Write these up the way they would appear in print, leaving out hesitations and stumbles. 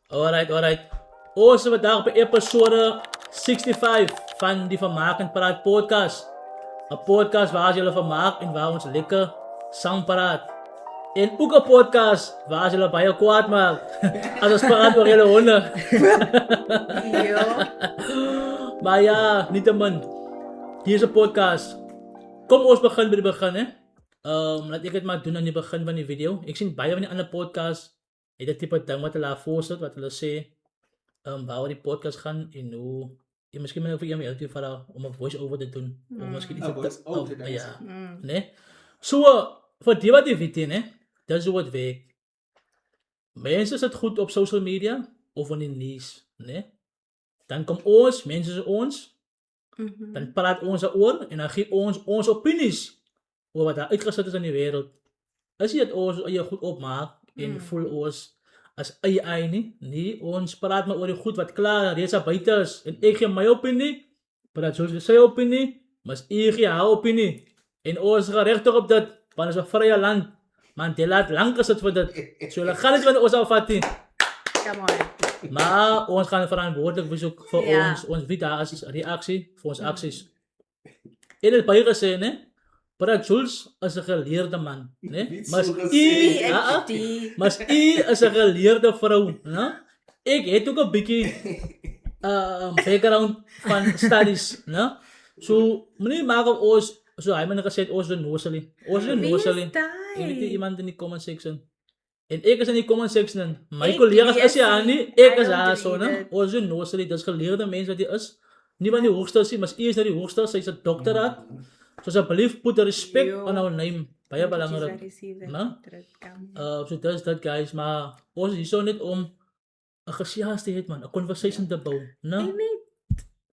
Alright. Ons is vandaag bij episode 65 van die Vermakend Praat podcast. Een podcast waar jullie vermaak en waar ons lekker samen praat. En ook een podcast waar jullie bij je kwaad maakt. Als ons praat over jullie honden. Maar ja, niet te min. Hier is een podcast. Kom ons beginnen bij het begin, hè. Laat ik het maar doen aan het begin van die video. Ik zie bij van die andere podcasts. Het is type ding wat hulle voorsit, wat hulle sê, waar die podcast gaan en hoe, en miskien moet ek vir iemand help vir om 'n voice over te doen. Of miskien iets te ja. Nee. So, vir die wat jy weet, nee, dis hoe het werk. Mense sit goed op social media of in die nuus, nee. Dan kom ons, mense soos ons, dan praat ons daaroor en dan gee ons opinies oor wat daar uitgesit is in die wêreld. As jy dit ons eie goed opmaak en voel ons as eie nie. Nee, ons praat maar oor die goed wat klaar reeds daar buite is. En ek gee my opinie, praat soos sy opinie, maar ek gee haar opinie. En ons gaan regtig op dit, want ons is 'n vrye land. Mandela het lank gesit vir dit. So hulle gaan dit van ons afvat nie. Come on. Maar ons gaan verantwoordelik wees ook vir ons. Ons weet daar is reaksie vir ons aksies. En het baie gesê, né? Brad Jules is 'n geleerde man, né? Maar u is 'n geleerde vrou, né? Ek het ook 'n bietjie background van studies, né? So, moenie maak op ons, so hy het gesê ons is nosely. Ons is nosely. Ek weet iemand in die comment section. En ek is in die comment section. My kollegas is ja nie, ek is daar so, né? Ons is nosely, dis geleerde mense wat jy is. Nie van die hoogste is, maar u is nou die hoogste, sy's 'n doktoraat. So asseblief put respect on our name. Baie belangrik. So dis dit guys, maar ons is hier so net om 'n gesels te hê man, 'n conversation te bou, né?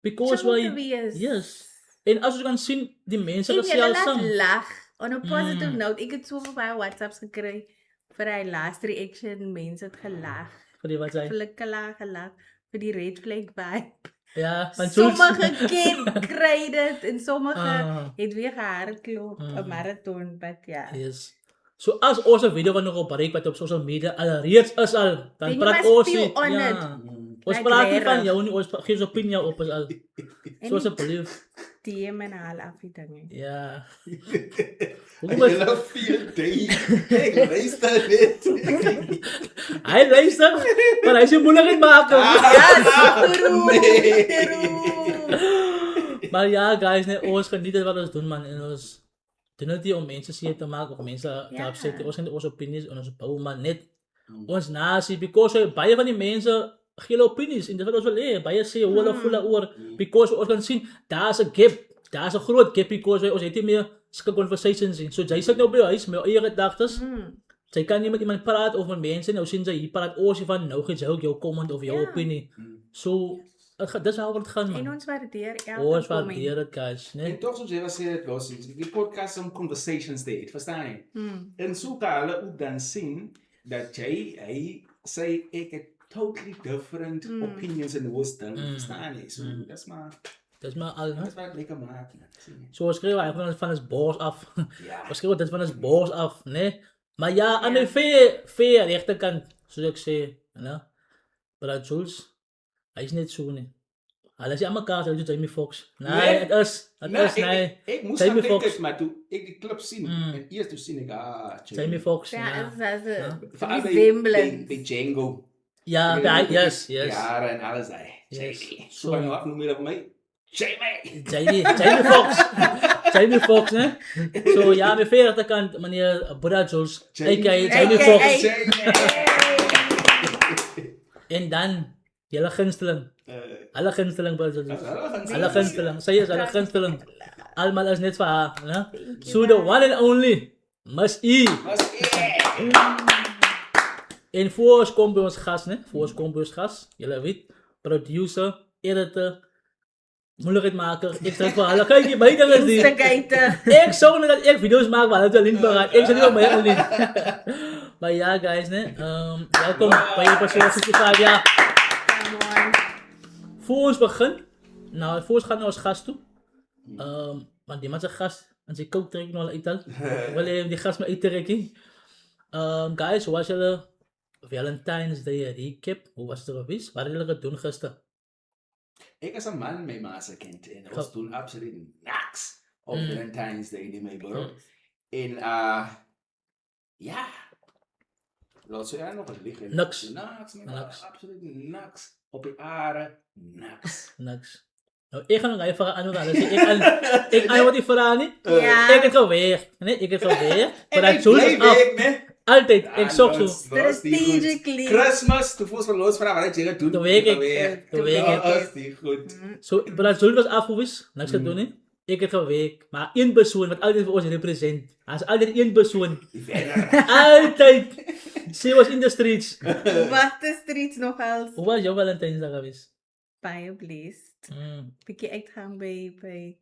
Because why? Yes. En as jy kan sien die mense gesels saam. Lag. On a positive note, ek het soveel baie WhatsApps gekry vir hy last reaction, mense het gelag. Vir die wat sê. Gelag vir die red flag vibe. Ja, van sommige kry dit en sommige het weer gehardloop 'n marathon, but ja. Yes. So as ons 'n video van nog op bereik wat op social media alreeds is al, dan praat ons nie. Ja. Ons praat nie van jou nie, ons gee ons opinie op as al. So asseblief. DM en al af die dinge. Ja. Ek nou 4 dae. Ek luister dit. Hy luister, maar hy sê moeilikheid maak. Maar ja, guys, nee, ons geniet dit wat ons doen man en ons doen dit nie om mense seer te maak of mense te opset. Ons het ons opinies en ons bou maar net ons nasie because baie van die mense gee hulle opinies en dit wat ons wil hê, baie sê hoe hulle voel daaroor because ons kan sien daar's 'n gap, daar's 'n groot gap because ons het nie meer sulke conversations in. So jy sit nou by jou huis met jou eie gedagtes. Jy kan nie met iemand praat of met mense nou sien jy hier praat ons van nou gee jy ook jou comment of jou opinie. So dis waaroor dit gaan man. En ons waardeer elke comment. Ons waardeer dit guys, né? En tog soos jy was sê dit was die podcast om conversations te hê, verstaan jy? En so kan hulle ook dan sien dat hy sê ek het totally different opinions and wisdom, verstaan jy? So dis maar al, dis wat lekker maak. So ons skryf eigenlijk van ons bors af. Ons skryf dit van ons bors af, né? Maar ja, aan die fair regterkant, soos ek sê, né? Brad Jules, hy is net so nie. Hulle sê aan mekaar, hy is Jamie Foxx. Nee, het is, nee. Ek moes aan kyk, maar toe ek die klip sien, en eers toe sien ek, Jamie Foxx, ja. Ja, resemblance. Die Django. Ja, yes. Jare en alles hy. Jamie. So kan jy ook noem vir my? Jamie Foxx, né? So ja, my fair kant meneer Brad Jules, aka Jamie Foxx. En dan julle gunsteling. Hulle gunsteling Brad Jules. Hulle gunsteling. Sy is hulle gunsteling. Almal is net vir haar, né? So the one and only Miss E. En voor ons kom by ons gas, né? Voor ons kom by ons gas, julle weet, producer, editor, moeilijkheidmaker. Ik zeg van, hulle kyk jy my dinge is die. Ek sou net dat ek video's maak waar hulle te link bereik. Ek sê nie op my ook nie. Maar ja guys, né? Welkom by episode 65, ja. Voor ons begin, nou, voor ons gaan na ons gas toe. Want die man se gas, en sy kook trek nou al uit al. Wil jy die gas maar uit trek nie. Guys, hoe was julle Valentine's Day recap. Hoe was het geweest? Wat hebben jullie gedaan gisteren? Ik als een man mijn maas kent en ons doen absoluut niks op Mm. Valentine's Day niet mee, bro. En ja, laat ze er nog eens liggen. Niks. Niks, man. Niks. Absoluut niks. Op je aarde, niks. Niks. Nou, ik ga nog even antwoorden. Dus ik antwoord die vraag niet. Ja. Ik heb geweest. Nee, ik heb geweest. Maar En dat Jules ik is af. bleef, nee. Altijd. Ik zoek zo. Strategically. Christmas, toen voels van los van wat je gaat doen. Toen weet ik. Toen weet ik. Dat is niet goed. Zo, maar dat Jules was afgeweest. Niks gedaan, hè. Ik heb geweest. Maar één persoon wat altijd voor ons represent. Hij is altijd één persoon. Die verder. Altijd. She was in the streets. Wat de streets nogal Hoe was jouw Valentijnsdag geweest? baie blessed. Bietjie uitgaan by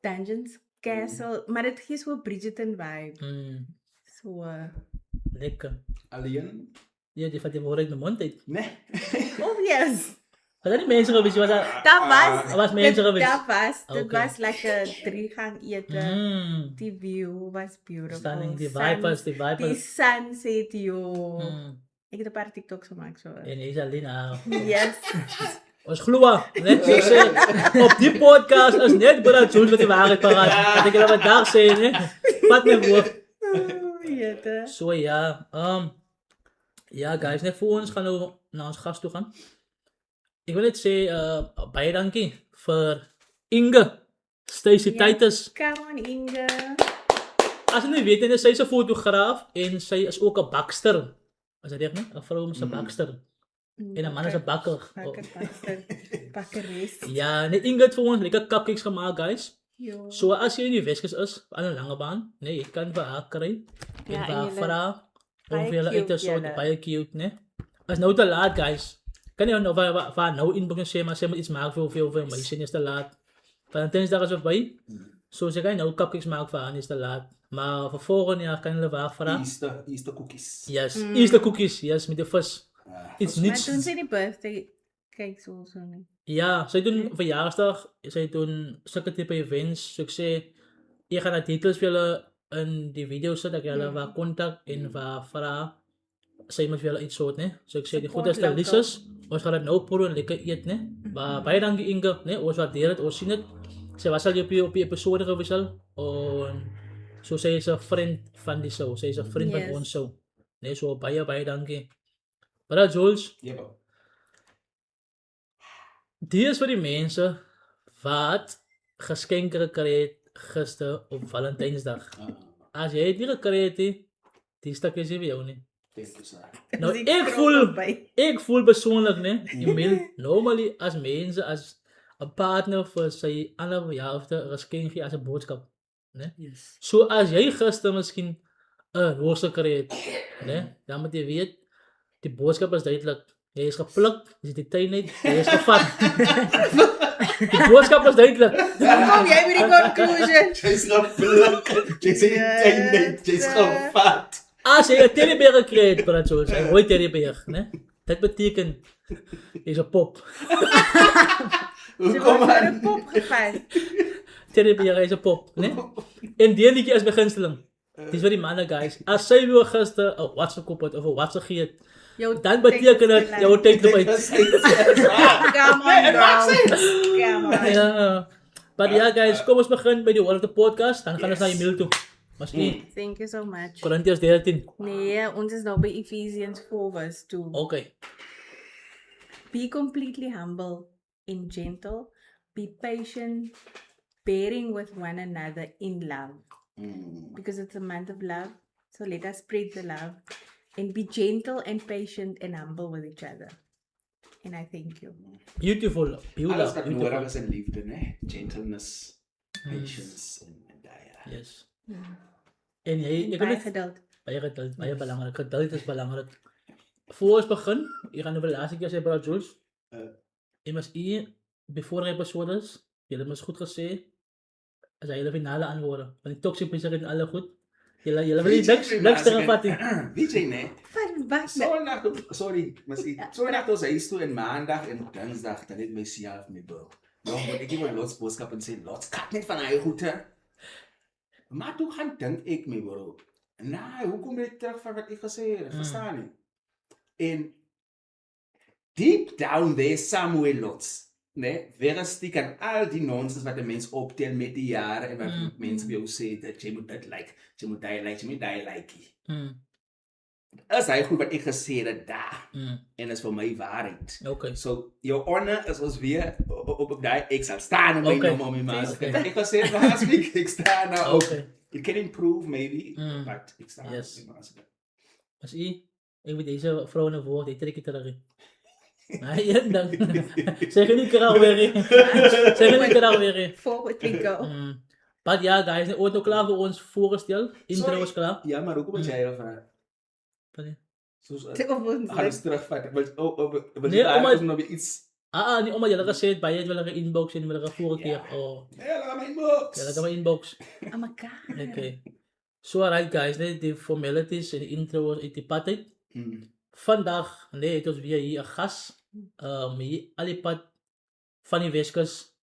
Dungeons Castle, maar dit gee so 'n Bridgerton vibe. So Lekker. Alleen? Ja, die vat die woord uit mijn mond uit. Nee. oh yes. Was dat niet mensen geweest? Was dat... Dat was was mensen geweest? Dat was. Dit Okay. was like 'n 3-gang eten. Die view was beautiful. Stunning. Die Sun- vipers, die Die vipers. sunset, joh. Ik heb 'n paar TikToks gemaakt so. En is alleen nou. Yes. Ons gloeien. Net zoals ik zei, op die podcast is net Brad Jules met die waarheid paraat. Dat ik dat wat daar zei, hè. Vat me voor. Jette. Zo ja. Ja, guys, net voor ons gaan we naar ons gast toe gaan. Ik wil net zeggen, baie dankie voor Inge, Stacey Ja. Titus. Come on, Inge. Als je niet weet, sy is 'n fotograaf en sy is ook 'n bakster. Is dat reg, nee? 'n vrou is 'n bakster. En 'n man is 'n bakker. Bakkeres. Ja, nee, Inge het vir ons lekker cupcakes gemaakt, guys. Jo. So as jy in die Weskus is, aan 'n lange baan, nee, jy kan vir haar kry. En Ja, vir en haar julle- vra om baie vir julle uit te cute sort, julle. baie cute, nee. Is nou te laat, guys. Kan jy nou vir nou inboek en sê, maar sy moet iets maak vir my, sy is te laat. Valentijnsdag is verby. So sy kan nou cupcakes maak vir haar, is te laat. Maar vir volgende jaar kan hulle waar vra. Easter cookies. Yes, Easter cookies, yes, met die vis. Iets Maar niets. toen sy die birthday kyk so nie. Ja, sy doen verjaarsdag, sy doen sulke tipe events, so ek sê, jy gaan die details vir julle in die video sit, ek julle waar kontak en waar vra, sy moet vir julle iets soort, ne? So ek sê, die Support goed is local. Lises, ons gaan dit nou proe en lekker eet, ne? Maar baie dankie Inge, ne? Ons waardeer het, ons sien het. Sy was al op die episode gewees al, en so sy is 'n vriend van die show, sy is 'n vriend van Yes. ons show. Ne, so baie dankie. Maar Jules, Jep. die is vir die mense wat geskenke gekry het gister op Valentijnsdag. As jy het nie gekry het nie, die stuk is nie vir jou nie. Thank you, sir. Nou, Dus ek voel persoonlik, ne, Emil, normally as mense, as 'n partner vir sy ander verjaarsdag 'n geskenk gee as 'n boodskap, ne? Yes. So as jy gister miskien 'n roos gekry het, ne, dan moet jy weet, die boodskap is duidelik. Jy is gepluk, jy is die tuin uit, jy is gevat. Die boodskap is duidelik. Kom jy met die conclusion? Jy's gepluk. Jy's in jy's gevat. As jy 'n teddybeer gekry het, Brad Jules, 'n rooi teddybeer, ne? Dit beteken jy's 'n pop. Sy Kom was vir 'n aan. pop gevat. Teddybeer is 'n pop, ne? En die liedjie is beginsteling. Dis vir die manne, guys. As sy wil gister 'n WhatsApp koop het of 'n WhatsApp gee het, dan beteken dit jou tyd loop uit. Come on, girl. Come on. Ja. Maar ja, guys, kom ons begin by die Word of the Podcast, dan gaan ons na Emil toe. Miskien Thank you so much. Korintiërs 13. Nee, ons is nou by Ephesians 4 verse 2. Okay. Be completely humble and gentle. Be patient, bearing with one another in love. Because it's a month of love. So let us spread the love. And be gentle and patient and humble with each other. And I thank you. Beautiful. Alles Beautiful. wat nodig is in liefde, né? Gentleness, patience en daai. Yes. En jy Baie het geduld. baie geduld, baie belangrik. Geduld is belangrik. Voor ons begin, jy gaan nou vir die laaste keer sê, Brad Jules. Jy mos before episodes, jy mos goed gesê, as jy die finale antwoorde. Want die toxic mense het alle goed. Jy wil nie niks terugvat nie. Weet jy, né? Van wat? Sondag, sorry, miskien. Sondag ons huis toe en maandag en dinsdag dan het my self my bil. Nou moet ek iemand lots boodskap en sê, lots kat net van hy goede. Maar toe gaan dink ek my bro. Nee, hoekom jy terug van wat ek gesê het? Verstaan nie. En deep down there somewhere lots. Nee, weerstiek aan al die nonsens wat de mens optel met die jaren en wat mensen bij jou zeggen dat je moet dat like, je moet die like, je moet die like. Is hy goed wat ek gesê het daar. En is vir my waarheid. Okay. So, your honor is ons weer op die, ek sal staan op my Okay. naam om my maas. Ek gesê het last week, ek staan nou op. Okay. It can improve maybe, but ek staan Yes. op my maas. As ek weet deze vrouw naar woord, die trek je terug. Nee, dan. Zeg je niet kraal weer. Zeg je niet kraal weer. Forward we go. Maar ja, guys, is ooit nog klaar voor ons voorstel? Intro Sorry. is klaar. Ja, maar ook wat jy ervan. Soos alles terugvat. Nee, omdat- nog weer iets. Niet omdat jullie gezegd bij je willen inbox en willen vorige keer. Oh, Ja, laat my inbox. ja, dat kan maar inbox. Oh my god. Okay. So alright guys, de formalities en de intro is uit die pad uit. Hmm. Vandaag, het ons weer hier een gast. Hier al die pad van die Weskus,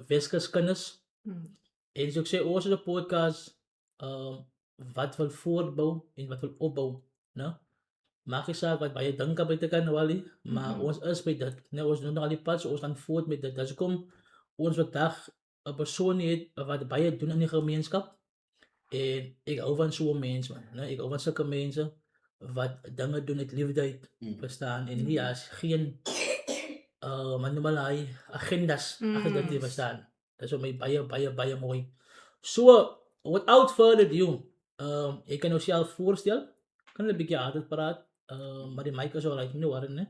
Weskus kennis. En zoals ik zei, ons is een podcast wat wil voortbouwen en wat wil opbouwen. Nou? Maak je zaak wat bij je denken bij te kan, Wally. Maar ons is bij dat. Nee, ons doen nog al die pad, so ons gaan voort met dat. Dus kom ons vandaag een persoon heeft wat bij je doen in die gemeenschap. En ik hou van zo'n mensen, man. Nee? Ik hou van zulke mensen wat dingen doen uit liefde uit. Verstaan? En ja, is geen manumalai agendas achter dat die bestaan. Dat is ook baie mooi. So, without further ado, ik kan onszelf voorstellen. Ik kan een beetje harder praten, maar die mic is alright, niet warm, hè?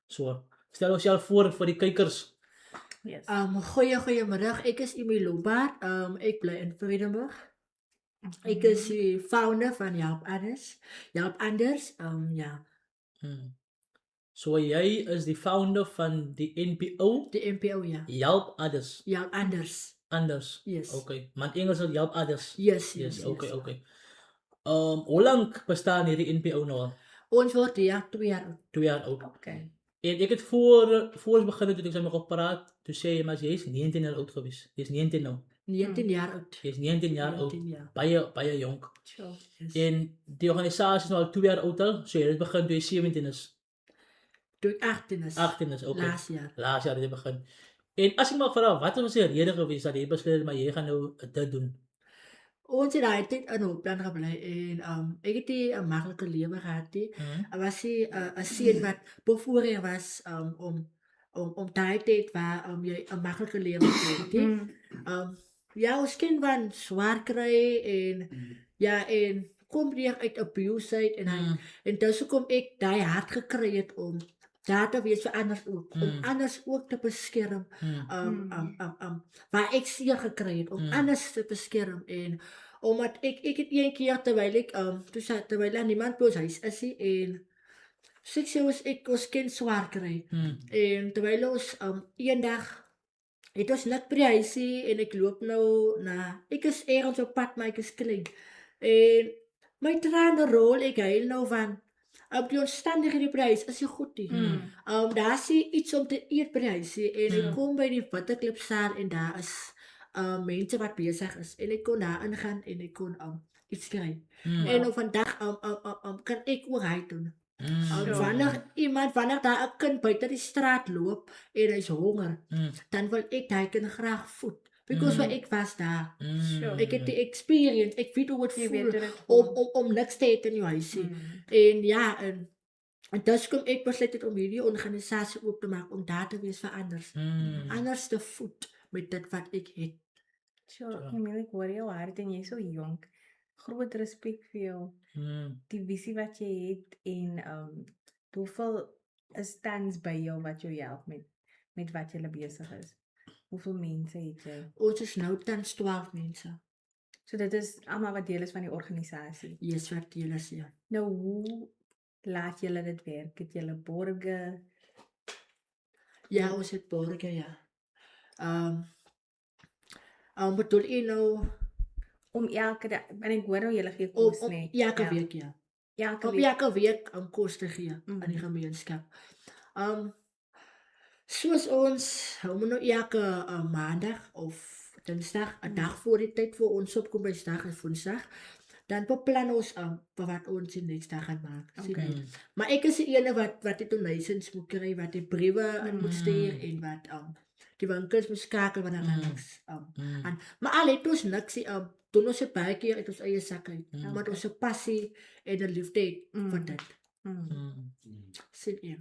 So, stel onszelf voor die kijkers. Yes. Goeiemiddag, ek is Emmy Lombard, ek bly in Vredenburg. Ek is die founder van Help Anders. Help Anders, ja, So, jij is de founder van die NPO, die NPO, ja. Help Others. Help Anders, Anders. yes. Okay, maar in Engels is Help Others. Yes. Okay. Hoe lang bestaan hierdie NPO nou al? Ons word ja 2 jaar oud. 2 jaar oud. Okay. En ik het voor ons beginnen toen ik zei me gepraat, toen zei je, maar je is 19 jaar oud geweest. Je is 19 nou. 19 jaar oud. Je is 19 jaar oud. 19 jaar. Baie jong. Sure. Yes. En die organisatie is nu al 2 jaar oud al. So je begint toen je 17 is. Toen ik 18 is. 18 is, oké. Laatst jaar. Laatst jaar dat je begint. En als ik mag vragen, wat was de reden geweest dat je besloot, maar je gaat nou dit doen? Ons het daai tyd in Hoopland gebly en ek het 'n maklike lewe gehad. Er was 'n seun wat bevoorreg was om daai tyd waar jy 'n maklike lewe het. Ja, ons kind van swaar kry en ja, en kom reg uit abuse uit en dus kom ek daai hart gekry het om daar te wees vir anders ook, om anders ook te beskerm. Waar ek seer gekry het, om anders te beskerm en omdat ek het een keer terwyl ek terwyl daar niemand by ons huis is en ek ons kind swaar kry en terwyl ons eendag het ons net by die huisie en ek loop nou na ek is ergens op pad maar ek is klein en my trane rol ek huil nou van op die omstandighede by die huis is nie goed nie. Daar is iets om te eet by die huisie en ek kom by die Watterklipsaal en daar is mense wat besig is en ek kon daar ingaan en ek kon iets kry. En op vandag kan ek ook hy doen. Wanneer daar 'n kind buite die straat loop en hy's honger, dan wil ek daai kind graag voed. Because ek was daar. Ek het die experience, ek weet hoe het voel om niks te eet in jou huisie. En ja, en dus kom ek besluit het om hierdie organisasie oop te maak om daar te wees vir anders. Anders te voed met dit wat ek het. Sure. Ek hoor jou hart en jy is so jonk. Groot respek vir jou. Die visie wat jy het en hoeveel is tans by jou wat jou help met wat jy besig is? Hoeveel mense het jy? Ons is nou tans 12 mense. So dit is almal wat deel is van die organisasie. Yes, wat deel is, ja. Nou hoe laat julle dit werk? Het julle borge? Ja, ons het borge, ja. Bedoel jy nou Om elke dag, en ek hoor nou julle gee kos, nee. elke week, ja. Elke Op week. elke week om kos te gee aan die gemeenskap. Soos ons, hou nou elke maandag of dinsdag, 'n dag voor die tyd vir ons opkom by dag is Woensdag, dan beplan ons vir wat ons die next dag gaan maak. Sien Okay. jy? Maar ek is die ene wat die donations moet kry, wat die briewe in moet stuur en wat die winkels moet skakel wanneer daar niks aan. Maar al het ons niks doen ons het baie keer uit ons eie sak uit. Want ons 'n passie en 'n liefde het vir dit. Sien jy?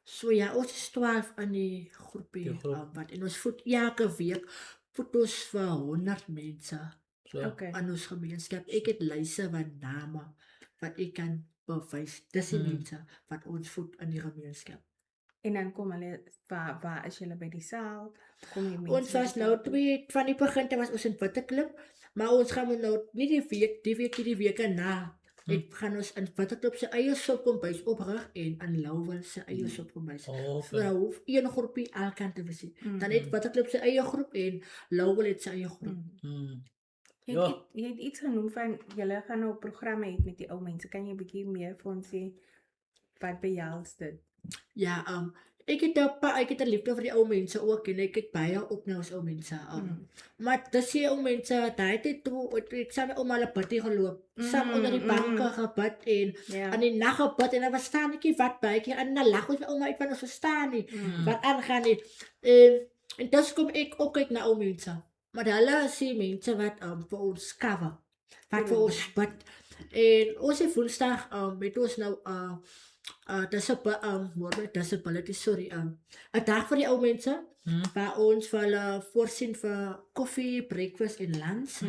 So ja, ons is 12 in die groepie Die groep. wat en ons voed elke week voed ons vir 100 mense So, Okay. aan ons gemeenskap. Ek het lyse van name wat ek kan bewys. Dis die mense wat ons voed in die gemeenskap. En dan kom hulle, waar is julle by die saal? Kom jy mense Ons was nou van die begin was ons in Witteklip, maar ons gaan nou nie die week na. Ek gaan ons in Witteklip se eie sopkombuis oprig en in Louwel se eie sopkombuis. okay. Nou hoef een groepie elkant te wees. Dan het Witteklip se eie groep en Louwel het sy eie groep. Jy het iets genoem van, julle gaan nou programme hê met die ou mense. Kan jy 'n bietjie meer vir ons sê, wat behels dit? Ja, ek het 'n liefde vir die ou mense ook en ek het baie op na ons ou mense. Maar dis die ou mense, daai het toe ek saam met ouma hulle party geloop, saam onder die banke gebid en Ja. aan die nag gebid en dan verstaan ek nie wat baie keer en dan lag ons met ouma uit van ons verstaan nie wat aangaan nie. En dus kom ek ook kyk na ou mense. Maar hulle is die mense wat vir ons cover, wat vir ons bid. En ons het Woensdag met ons nou disability, sorry, 'n dag vir die ou mense, waar ons vir hulle voorsien vir koffie, breakfast en lunch.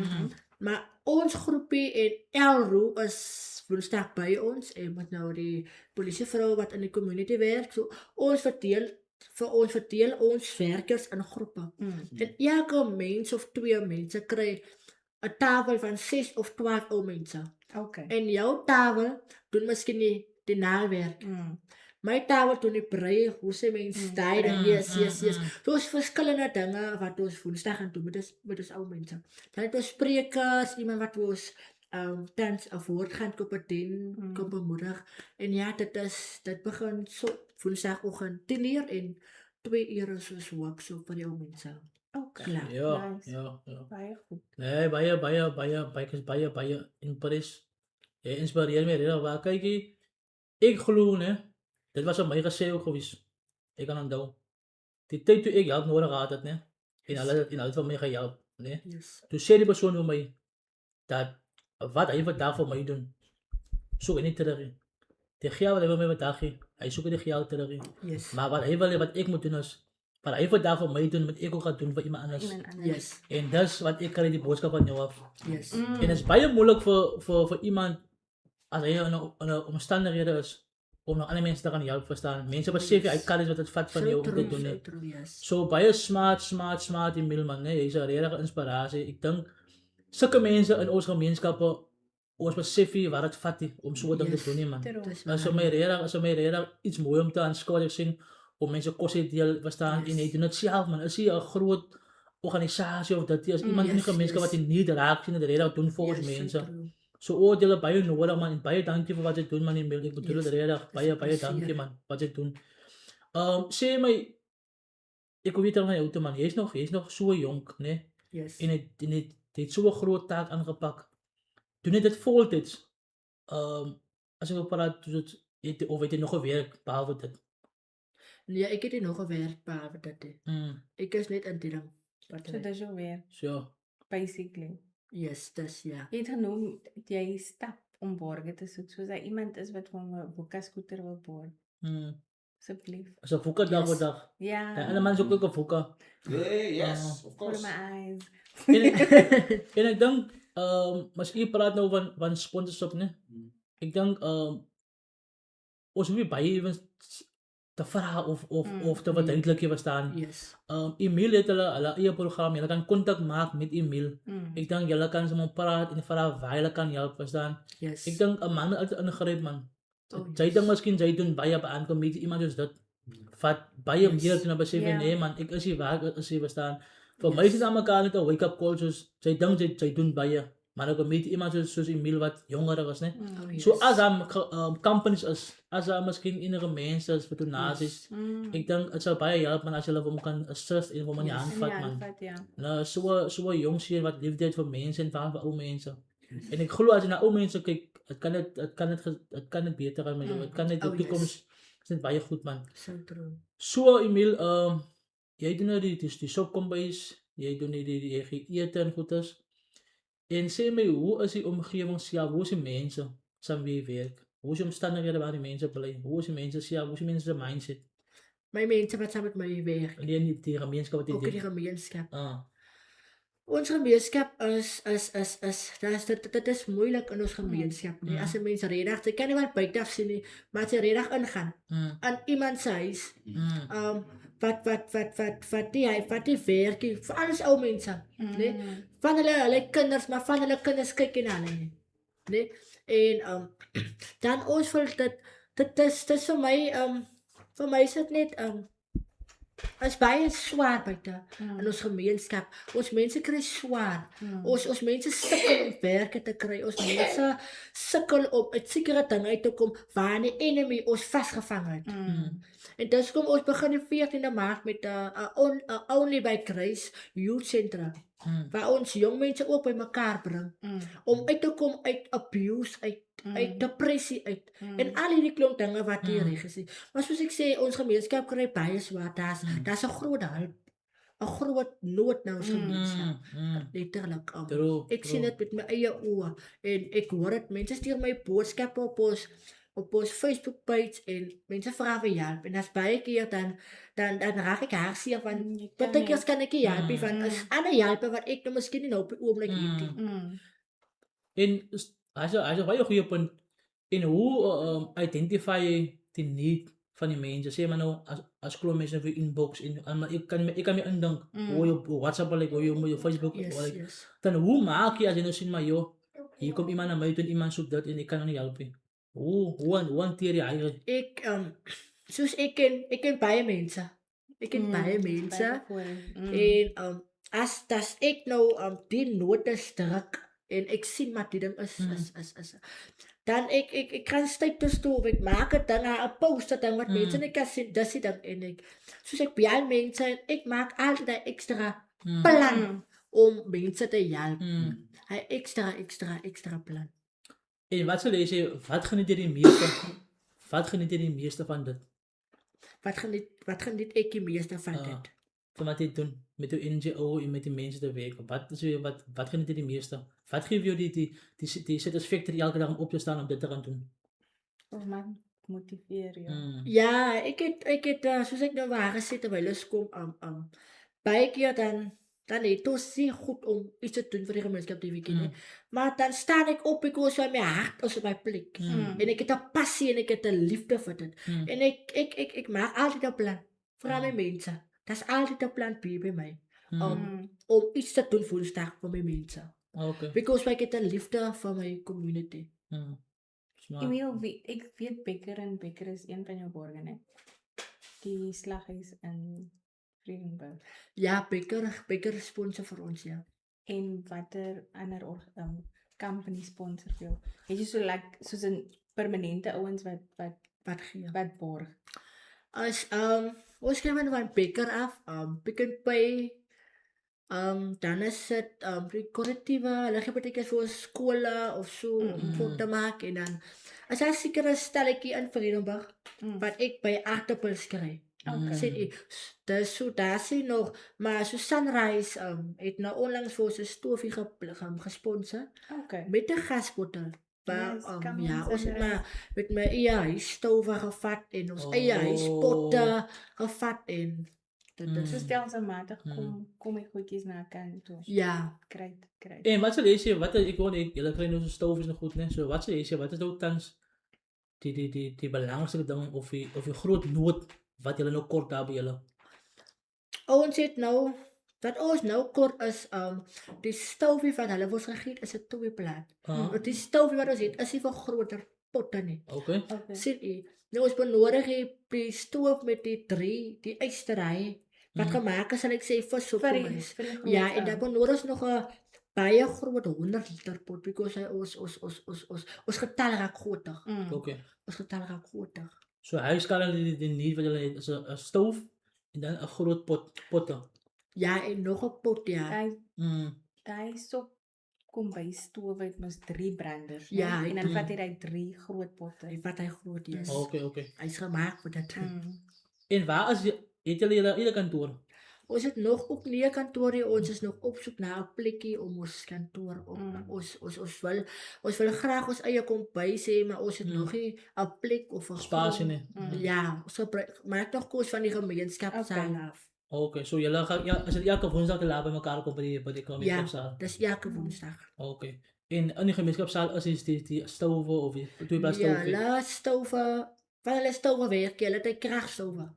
Maar ons groepie en Elro is Woensdag by ons en met nou die polisievrou wat in die community werk. So ons verdeel ons werkers in groepe. En elke mens of 2 mense kry 'n tafel van 6 of 12 ou mense. Okay. En jou tafel doen miskien die nawerk. My tafel doen die brei, hoe se mense daai dan yes. So is verskillende dinge wat ons Woensdag gaan doen met ons ou mense. Dan het ons sprekers, iemand wat ons tans 'n woord gaan bedien, kom bemoedig. En ja, dit begin so Woensdagoggend 10:00 en 2:00 soos workshop vir die ou mense. Okay. Klaar. Ja, Nice. ja. Baie goed. Nee, baie in Paris. Jy inspireer my regtig waar kyk jy. Ek glo ne, dit was op my gesê ook gewees. Ek kan onthou. Die tyd toe ek hulp nodig gehad het, ne. En hulle het vir my gehelp, ne. Yes. Toe sê die persoon vir my dat wat hy vandag vir my doen, soek hy nie terug nie. Die geld wat hy vir my vandag gee, hy soek die geld terug nie. Yes. Maar wat hy wil, wat ek moet doen is, wat hy vandag vir my doen, moet ek ook gaan doen vir iemand anders. Iemand anders. Yes. En dis wat ek kry die boodskap van jou af. Yes. En dit is baie moeilik vir iemand as hy in 'n omstandighede is om ander mense te gaan help, verstaan. Mense besef jy hy kan iets wat dit vat van jou om te doen. So Nie. true, yes. So baie smart die Milman, né? Hy's 'n regte inspirasie. Ek dink sulke mense in ons gemeenskappe ons besef nie wat dit vat nie om so 'n ding te doen nie, man. True. Dis As vir my regtig iets mooi om te aanskou ek sien om mense kos te deel, verstaan, en hy doen dit self, man. Is hy 'n groot organisasie of dit is iemand in die Yes, gemeenskap wat yes. hy nie raak sien dat regtig doen vir ons Yes, so mense. true. So oor julle baie nodig, man, en baie dankie vir wat jy doen, man, Emil. Ek bedoel Yes, dit regtig baie plezier. dankie, man, wat jy doen. Sê my ek wil weet dan jou toe, man. Jy's nog so jonk, né? Yes. En jy het so 'n groot taak aangepak. Doen jy dit voltyds? As ek wil praat, of het jy nog 'n werk behalwe dit? Nee, ek het nie nog gewerk behalwe dit. Ek is net in die ding. So dis jou weer, So. basically. Yes, dis ja. Jy het genoem, jy stap om borge te soek, soos hy iemand is wat van 'n boekaskooter wil borg. Asseblief. As 'n voeke dag Yes. vir dag. Ja. En ander mense ook 'n voeke. Yeah, yes, of For course. my eyes. En ek dink miskien praat nou van sponsorship, né? Ek dink ons moet baie even te vra of te verduidelik jy verstaan. Yes. Emil het hulle eie program, jy kan kontak maak met Emil. Ek dink julle kan sommer praat en vra waar hulle kan help, verstaan. Yes. Ek dink 'n man moet altyd ingryp, man. Oh, Jy yes. dink miskien jy doen baie aankom met iemand soos dit. Vat baie Yes. meer te besef Ja. nee man, ek is hier waar ek is hier verstaan. Vir my is dit aan mekaar net 'n wake-up call soos jy dink jy doen baie. Maar ek met iemand soos Emil wat jonger is, né? Oh, yes. So as companies as miskien enige mense is vir donasies, ek dink dit sal baie help man as hulle hom kan assist en hom aan die hand vat man. Ja. Nou so 'n jong seun wat liefde het vir mense en vir ou mense. En ek glo as jy na ou mense kyk, het kan dit beter gaan met jou. Het kan net die Oh, yes. toekoms is net baie goed man. So true. So Emil, jy doen nou die sopkombuis, jy doen die ete en goeders. En sê my, hoe is die omgewing self? Hoe is die mense saam wie jy werk? Hoe is die omstandighede waar die mense bly? Hoe is die mense self? Hoe is die mense se mindset? My mense wat saam met my werk, En die gemeenskap wat jy ook in die dien. gemeenskap. Ons Ons gemeenskap dit is moeilik in ons gemeenskap nie. As 'n mens regtig, jy kan nie wat buite af sien nie, maar as jy regtig ingaan aan iemand se huis, wat die werkie, vir alles ou mense, nee, van hulle kinders, maar van hulle kinders kyk nie na hulle nie, nee, en dan ons voel dit is vir my is dit net is baie swaar buite in ons gemeenskap. Ons mense kry swaar. Ons mense sukkel om werke te kry. Ons mense sukkel om uit sekere dinge uit te kom waar die enemy ons vasgevang het. En dis kom ons begin die 14de Maart met 'n Only by Grace Youth Centre. Waar ons jong mense ook by mekaar bring om uit te kom uit abuse, uit depressie uit en al hierdie klomp dinge wat hier reg is. Maar soos ek sê, ons gemeenskap kry baie swaar. Daar's 'n groot hulp, 'n groot nood nou ons gemeenskap. Letterlik. Ek sien dit met my eie oë en ek hoor dit mense stuur my boodskappe op ons Facebook page en mense vra vir hulp en as baie keer dan raak ek hartseer van baie keer kan ek nie help van as ander hulp wat ek nou miskien nie nou op die oomblik het nie. En as jy baie goeie punt en hoe identify jy die need van die mense? Sê maar nou as klomp mense vir inbox en ek kan my indink hoe jou WhatsApp like hoe jou Facebook Yes. dan hoe maak jy as jy nou sien maar joh, hier kom iemand na my toe en iemand soek dit en ek kan nou nie help nie. Hoe hanteer jy eigenlijk? Soos ek ken baie mense. Ek ken baie mense. En as ek nou die notas druk en ek sien maar die ding is dan ek kan status toe, ek maak het dan 'n post dat dan wat mense en ek kan sien dis die ding en ek soos ek bel mense en ek maak altyd 'n ekstra plan om mense te help. 'n ekstra plan. En wat sal jy sê, wat geniet jy die meeste van dit? Wat geniet ek die meeste van dit? Van wat jy doen met jou NGO en met die mense te werk. Wat geniet jy die meeste? Wat gee jou die satisfactory elke dag om op te staan om dit te gaan doen? Of my motiveer, ja. Ja, ek het soos ek nou waar gesit terwyl ons kom baie keer dan het ons nie goed om iets te doen vir die gemeenskap die weekend. Maar dan staan ek op, ek was so my hart is op my plek. En ek het 'n passie en ek het 'n liefde vir dit. En ek maak altyd 'n plan vir my mense. Dit's altyd 'n plan B by my. Om iets te doen Woensdag vir my mense. Okay. Because ek het 'n liefde vir my community. Emil, ek weet Bekker is een van jou borge, né? Die slaghuis in Vredenburg. Ja, Bekker sponsor vir ons, ja. En watter ander company sponsor vir jou? Het jy soos 'n permanente ouens Wat gee? wat borg? As ons kry van Bekker af, Pick n Pay, dan is dit die korrektiewe, hulle gee baie keer vir skole of so om voor te maak en dan as daar sekere stelletjie in Vredenburg wat ek by aardappels kry. Sê dis so daar sien nog, maar so Sunrise het nou onlangs vir ons 'n stofie gesponsor met 'n gasbottel. Ja, ons het maar met my eie huisstowwe gevat en ons eie huispotte gevat en dit is So stelselmatig kom ek goedjies na kan toe. ja. Kry. En wat sal jy sê, ek hoor julle kry nou so stofies en goed, né? So wat sal jy sê, wat is nou tans die belangrikste ding of die groot nood wat julle nou kort daar by julle? Ons het nou dat ons nou kort is die stofie wat hulle ons gegee het is 'n 2-plaat. Want die stofie wat ons het is nie vir groter potte nie. Okay. Sien jy? Nou ons benodig die stoof met die ystery wat gemaak is, sal ek sê vir so ja, en dan benodig ons nog 'n baie groot 100 liter pot because ons getal raak groter. Okay. Ons getal raak groter. So huiskaal die nie wat julle het is 'n stoof en dan 'n groot potte. Ja, en nog 'n pot, ja. Daai sop kombuisstowwe het mos 3 branders. Ja, nee? hy En dan het vat hy 3 groot potte. Wat hy groot is. Okay. Hy's gemaak vir dit. En waar is het julle julle kantoor? Ons het nog ook nie 'n kantoor nie. Ons is nog op soek na 'n plekkie om ons kantoor op. Ons wil graag ons eie kombuis hê, maar ons het nog nie 'n plek of 'n Spasie nie. Ja, so maak nog kos van die gemeenskap saal af. Okay, so julle gaan is dit elke Woensdag laat by mekaar kom by die Ja, gemeenskapsaal? dis elke Woensdag. Okay. En in die gemeenskapsaal is die stowwe of die twee plaas Ja, stowwe? la stowwe. Van hulle stowwe werk, hulle het kragstowwe.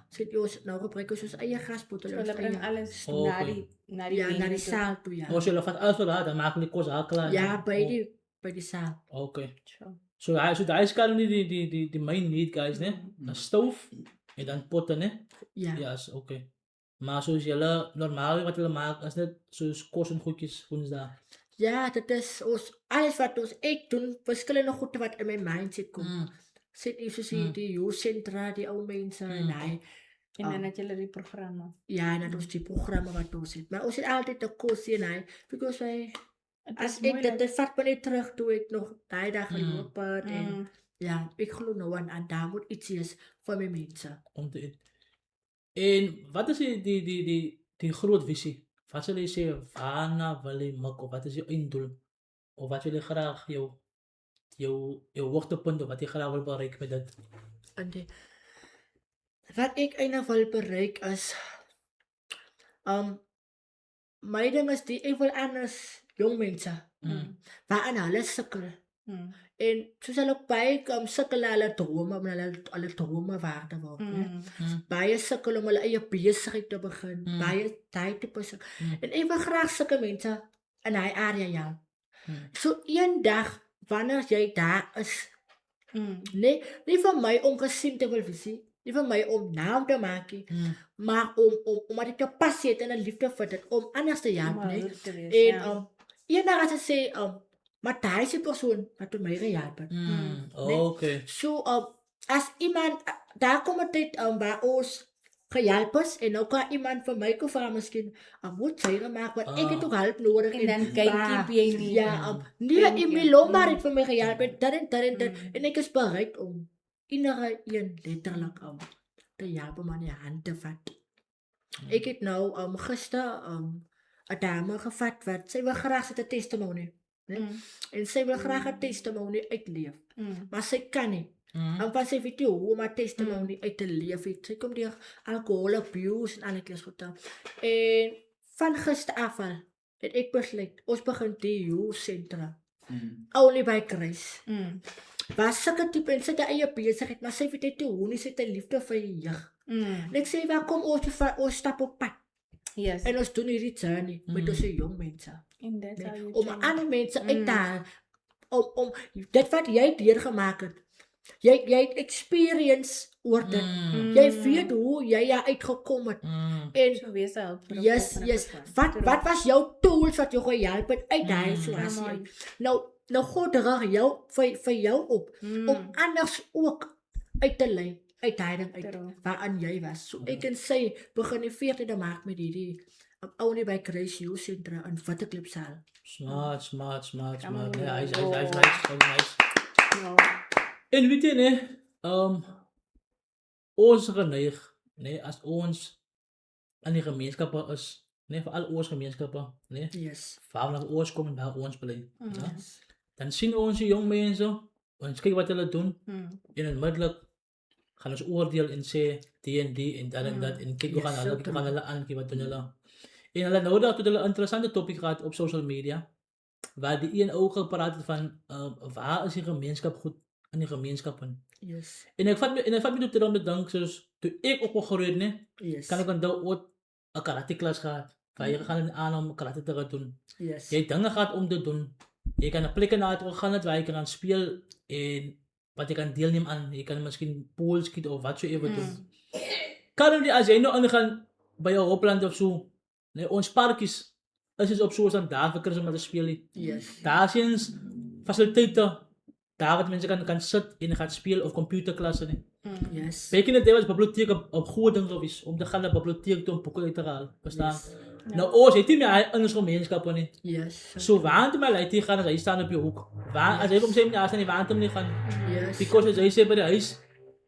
Sit ons nou gebruik ons eie gaspotte. So hulle bring alles Okay. na die Ja, na die venue toe. saal toe, ja. Ons julle vat alles vir daar, dan maak hulle kos al klaar. Ja, by die saal. Okay. Sure. So daar is kan die main need guys, né? 'n stoof en dan potte, né? Ja. Ja, is okay. Maar soos julle normaal wat hulle maak, is dit soos kos en goedjies Woensdag. Ja, dit is alles wat ek doen, verskillende goede wat in my mindset kom. Sit jy soos die youth centra, die ou mense en hy. En dan het julle die programme. Ja, en dan ons die programme wat ons het. Maar ons het altyd 'n kos en hy, because as ek dit vat my net terug toe ek nog daai dag geloop het en ja, ek glo nou aan daar moet iets wees vir my mense. Om te eet. En wat is die groot visie? Wat sal jy sê, waarna wil jy mik, of wat is jou einddoel? Of wat wil jy graag jou hoogtepunt, of wat jy graag wil bereik met dit? En wat ek eintlik wil bereik is my ding is ek wil anders jong mense waaraan hulle sukkel. En soos hulle baie sukkel hulle drome om hulle drome waar te word. Baie sukkel om hulle eie besigheid te begin. Baie tyd te pas. En ek wil graag sulke mense in hy area ja. So eendag wanneer jy daar is, nie vir my om gesien te wil wees, nie vir my om naam te maak nie, maar om dit te pas het en 'n liefde vir dit om anders te help, nee. En eendag as ek sê maar daar is 'n persoon wat my gehelp het. Okay. So as iemand daar kom 'n tyd waar ons gehelp is en nou kan iemand vir my kom vra miskien moet sy gemaak want ek het ook hulp nodig En dan kyk jy nie. Ja, nie in my lommer het vir my gehelp en dit en ek is bereid om enige een letterlik te help om aan die hand te vat. Ek het nou gister 'n dame gevat wat sy wil graag sy testimonie, né? En sy wil graag 'n testimonie uitleef. Maar sy kan nie. En pas sy weet jy hoe om 'n testimonie uit te leef het. Sy kom deur alcohol abuse en alles goed. En van gister af het ek besluit ons begin die youth centra. Only by Grace. Waar sulke tipe en sy eie besigheid, maar sy weet jy hoe nie sy te liefde vir die jeug. En ek sê waar kom ons stap op pad. Yes. En ons doen hierdie journey met ons jong mense. En dit sal Om ander mense uit te haal. Om dit wat jy deurgemaak het. Jy het experience oor dit. Jy weet hoe jy uitgekom het. En so wees help. yes. Wat was jou tools wat jou gehelp het uit daai situasie? Nou God rig jou vir jou op om anders ook uit te lei uit daai ding uit waaraan jy was. So ek kan sê begin die 14de Maart met hierdie ouene by Grace Youth Centra in Watteklipsaal. Smart. Ja, hy's nice. En weet jy nee, ons geneig, nee, as ons in die gemeenskappe is, nee, vir al ons gemeenskappe, nee, Yes. waar ons kom en waar ons bly, ja? Dan sien ons die jong mense, ons kyk wat hulle doen, en onmiddellik gaan ons oordeel en sê die en dat en kyk hoe gaan hulle aan, wat doen hulle. En hulle nou dat hulle 'n interessante topik gehad op social media, waar die een ook gepraat het van waar is die gemeenskap goed in die gemeenskappe. Yes. En ek vat my toe om te dink soos toe ek opgegroei het, nee, Yes. kan ek onthou ooit 'n karate klas gehad, waar jy gaan aan om karate te gaan doen. Yes. Jy het dinge gehad om te doen. Jy kan 'n plek na toe gaan waar jy kan speel en wat jy kan deelneem aan. Jy kan miskien pool skiet of wat so ewe doen. Currently as jy nou aangaan by 'n Hopland of so, nee, ons parkies is op so 'n standaard vir kinders om te speel nie. Yes. Daar is fasiliteite daar wat mense kan sit en gaan speel of computerklasse nie. Yes. Back in the day was biblioteek op groot ding gewees om te gaan na biblioteek toe om boeke uit te haal. Verstaan? Nou, ons het nie meer in ons gemeenskappe nie. Yes. So waant my lei gaan as hy staan op die hoek. Waar as hy kom sê as hy nie waant hom nie gaan. Yes. Because as hy sê by die huis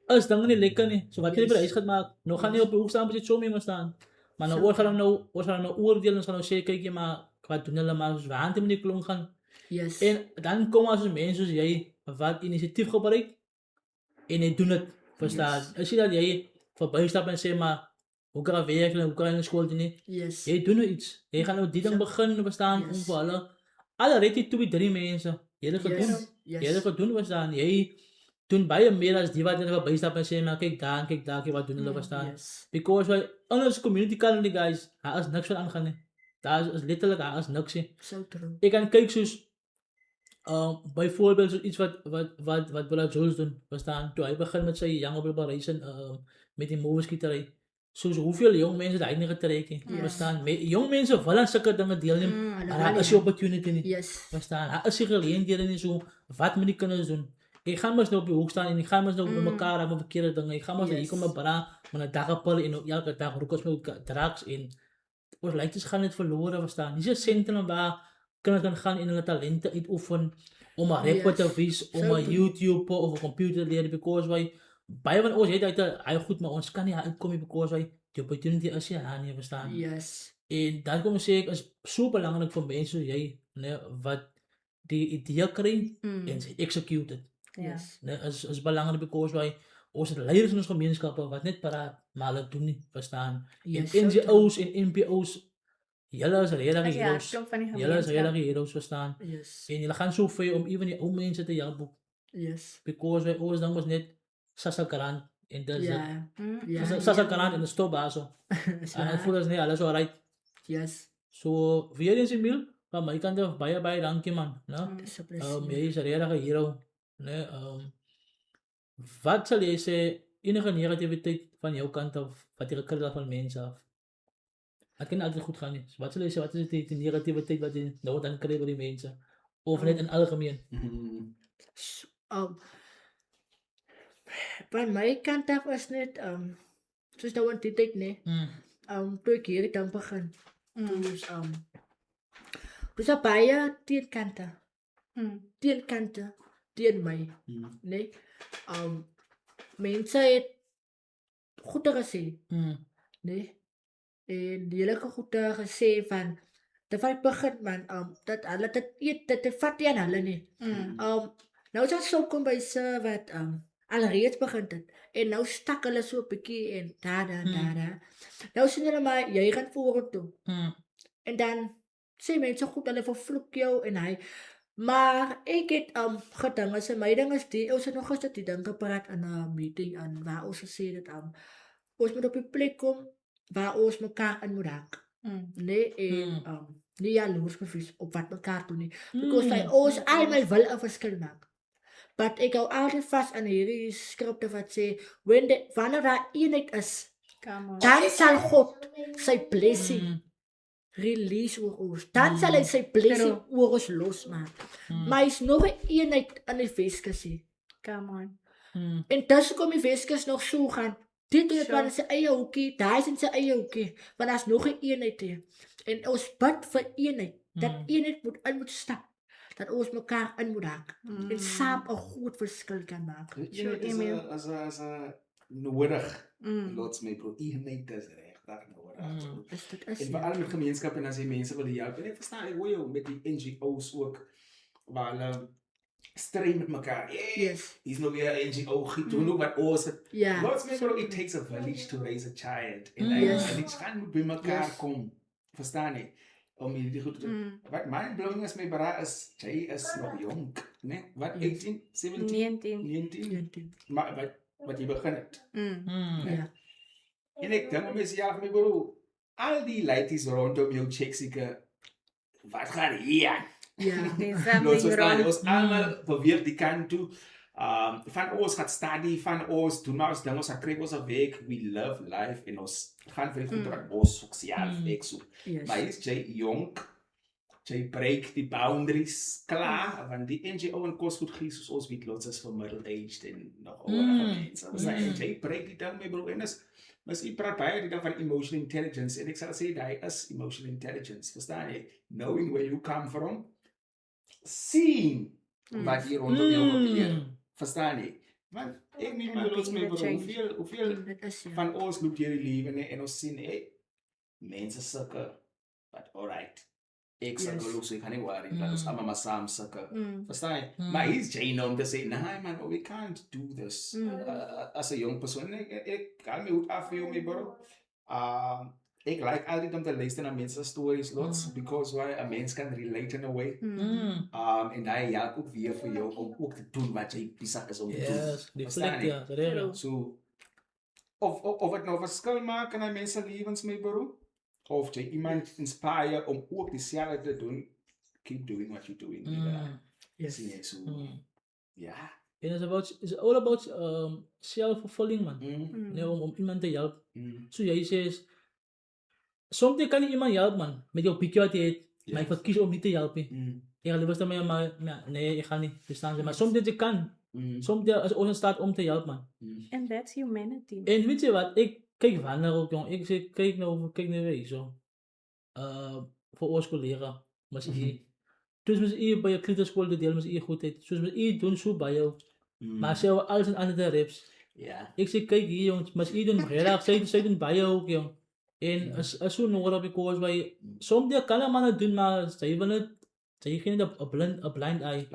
is dinge nie lekker nie. So wat jy by die huis gaan maak, nou gaan nie op die hoek staan as jy so mee moet staan. Maar nou ons gaan nou oordeel ons gaan nou sê kyk jy maar wat doen hulle maar as waant hom nie klong gaan. Yes. En dan kom as mense soos jy wat inisiatief gebruik en jy doen dit, verstaan? As jy dat jy verby stap en sê maar hoe kan ek werk en hoe kan ek in skool doen nie? Yes. Jy doen nou iets. Jy gaan nou die ding begin verstaan om vir hulle. Alle red jy 2-3 mense. Jy het gedoen. Jy het gedoen verstaan. Jy doen baie meer as die wat net verby stap en sê maar kyk daar, kyk wat doen hulle verstaan. Yes. Because in ons community kan die guys, daar is niks van aangaan nie. Daar is letterlik daar is niks nie. So true. Ek kan kyk soos byvoorbeeld so iets wat Brother Jules doen, verstaan? Toe hy begin met sy Young Operation met die moveskietery. Soos hoeveel jong mense daai nie getrek nie, verstaan? Jong mense wil aan sulke dinge deelneem, maar daar is 'n opportunity nie. Yes. Verstaan? Daar is nie geleenthede nie so wat moet die kinders doen? Ek gaan mos nou op die hoek staan en ek gaan mos nou by mekaar aan verkeerde dinge. Ek gaan mos hier kom 'n bra met 'n dagappel en elke dag rook ons met drugs en ons lyk gaan net verlore verstaan. Dis 'n sentrum waar kinders kan gaan en hulle talente uitoefen om 'n rapper te wees, om 'n YouTube of 'n computer leer because why baie van ons het uit hy goed maar ons kan nie uitkom nie because why die opportunity is nie daar nie verstaan. Yes. En dan kom sê ek is so belangrik vir mense soos jy, né, wat die idee kry en sy execute dit. Yes. Né, is belangrik because why ons het leiders in ons gemeenskappe wat net praat maar hulle doen nie, verstaan. Yes, En so NGO's en NPO's julle is regtig Ja, heroes. klop van die Julle is gemeenskap. regtig heroes verstaan. Yes. En julle gaan so ver om ewen die ou mense te help Yes. because wij ons dan was net Sasa Karant en dis Ja. Ja. Sasa Karant en de stopbaso. Is En waar. het voel as nee alles alright. Yes. So weer eens Emil, van my kant af baie dankie man, né? Dis 'n plesier. Jy is 'n regte hero, né? Wat sal jy sê enige negativiteit van jou kant af wat jy gekry het van mense af? Het kan altyd goed gaan nie. So wat sal jy sê wat is die negativiteit wat jy nou dan kry by die mense of net in algemeen? S- Van my kant af is net soos nou in die tyd nee. Toe ek hier dan begin. Dus dus daar baie teenkante. Teenkante teen my, nee. Mense het goeie gesê, nee. En die hele goeie gesê van terwyl begin man dat hulle dit eet dit vat nie aan hulle nie. Nou is dit so kom by se wat alreeds begin het en nou stak hulle so 'n bietjie en daar. Nou sien hulle maar jy gaan vorentoe. En dan sê mense goed hulle vervloek jou en hy maar ek het gedinge se my ding is die ons het nog gister die ding gepraat in 'n meeting aan waar ons gesê het ons moet op die plek kom waar ons mekaar in moet raak. Nee en nie jaloers gewees op wat mekaar doen nie. Because hy ons almal wil 'n verskil maak. But ek hou altyd vas aan hierdie skrifte wat sê wanneer daar eenheid is, dan sal God sy blessing release oor ons. Dan sal hy sy blessing oor ons losmaak. Maar is nog 'n eenheid in die Weskus hier. Come on. En dis hoekom die Weskus nog so gaan. Dit doen dit van sy eie hoekie, daai is in sy eie hoekie, want daar's nog 'n eenheid hier. En ons bid vir eenheid, dat eenheid moet stap. Dat ons mekaar in moet raak en saam 'n groot verskil kan maak. As nodig. Lots my bro, eenheid is regtig nodig. Is dit En veral met gemeenskappe en as jy mense wil help. En ek verstaan ek hoor jou met die NGO's ook waar hulle stry met mekaar. Yes. He's nog weer 'n NGO doen ook wat ons het. Ja. Lots my bro, it takes a village to raise a child. En dit gaan moet by mekaar kom. Verstaan jy? Om hierdie goed te doen. Wat mind blowing is my bra is jy is nog jonk, né? Wat 18, 17, 19. Maar wat jy begin het. Ja. En ek dink myself my bro, al die ladies rondom jou Chexieke wat gaan hier? Ja. Ons almal beweeg die kant toe. Van ons gaat study, van ons doen maar ons ding, ons kry ons 'n week, we love life en ons gaan vir goed wat ons sosiaal weg so. Maar is jy jonk? Jy breek die boundaries klaar, want die NGO en kos goed gee soos ons weet lots is vir middle aged en nog ouer mense. Ons sê jy breek die ding my bro en is Maar je praat bij dan van emotional intelligence. En ik zal zeggen, dat is emotional intelligence. Verstaan je? Knowing where you come from. Seeing wat hier rondom jou gebeurt. Verstaan je? Want ik niet maar los mee, hoeveel Dit is, ja. van ons loopt hier leven en ons zien, mensen sukken. But alright. Ik sukkel ook, so ik ga niet worry. Laat ons allemaal maar samen sukken. Verstaan je? Maar hij is Jane om te zeggen, nah man, we can't do this. Als een jong persoon, ik kan me goed afveel mee, bro. Ik like altijd om te luisteren naar mensen stories, lots. Because why a mens kan relate in a way. En dat helpt ook weer voor jou om ook te doen wat je bezig is om te doen. Yes, die Verstaan flik, je? ja. So, of het nou verschil maken aan mensen levens mee, bro. Of je iemand inspire om ook dezelfde te doen. Keep doing what you're doing. Yes. Zie je zo? Ja. And it's all about self-fulfilling, man. Nee, om iemand te helpen. So jij zegt, soms kan je iemand helpen, man. Met jouw piekje wat je hebt. Maar ik verkies om niet te helpen. Ik ga liever staan maar nee, ik ga niet. Verstaan ze. Maar soms dat je kan. Soms is ook in staat om te helpen, man. And that's humanity. En weet je wat, ik kijk van naar ook, jong. Ik zeg, kijk nou weer zo. Voor ons collega. Maar dus met je bij je kleuterschool te delen met je goedheid. Dus met je doen zo bij jou. Maar ze hebben alles in andere reps. Ik zeg, kijk hier, jong. Maar je doen redelijk, zij doen bij jou ook, jong. En als zo nodig heb ik koos bij je. Soms kan een man het doen, maar zij willen het. Zij geven een blind eye.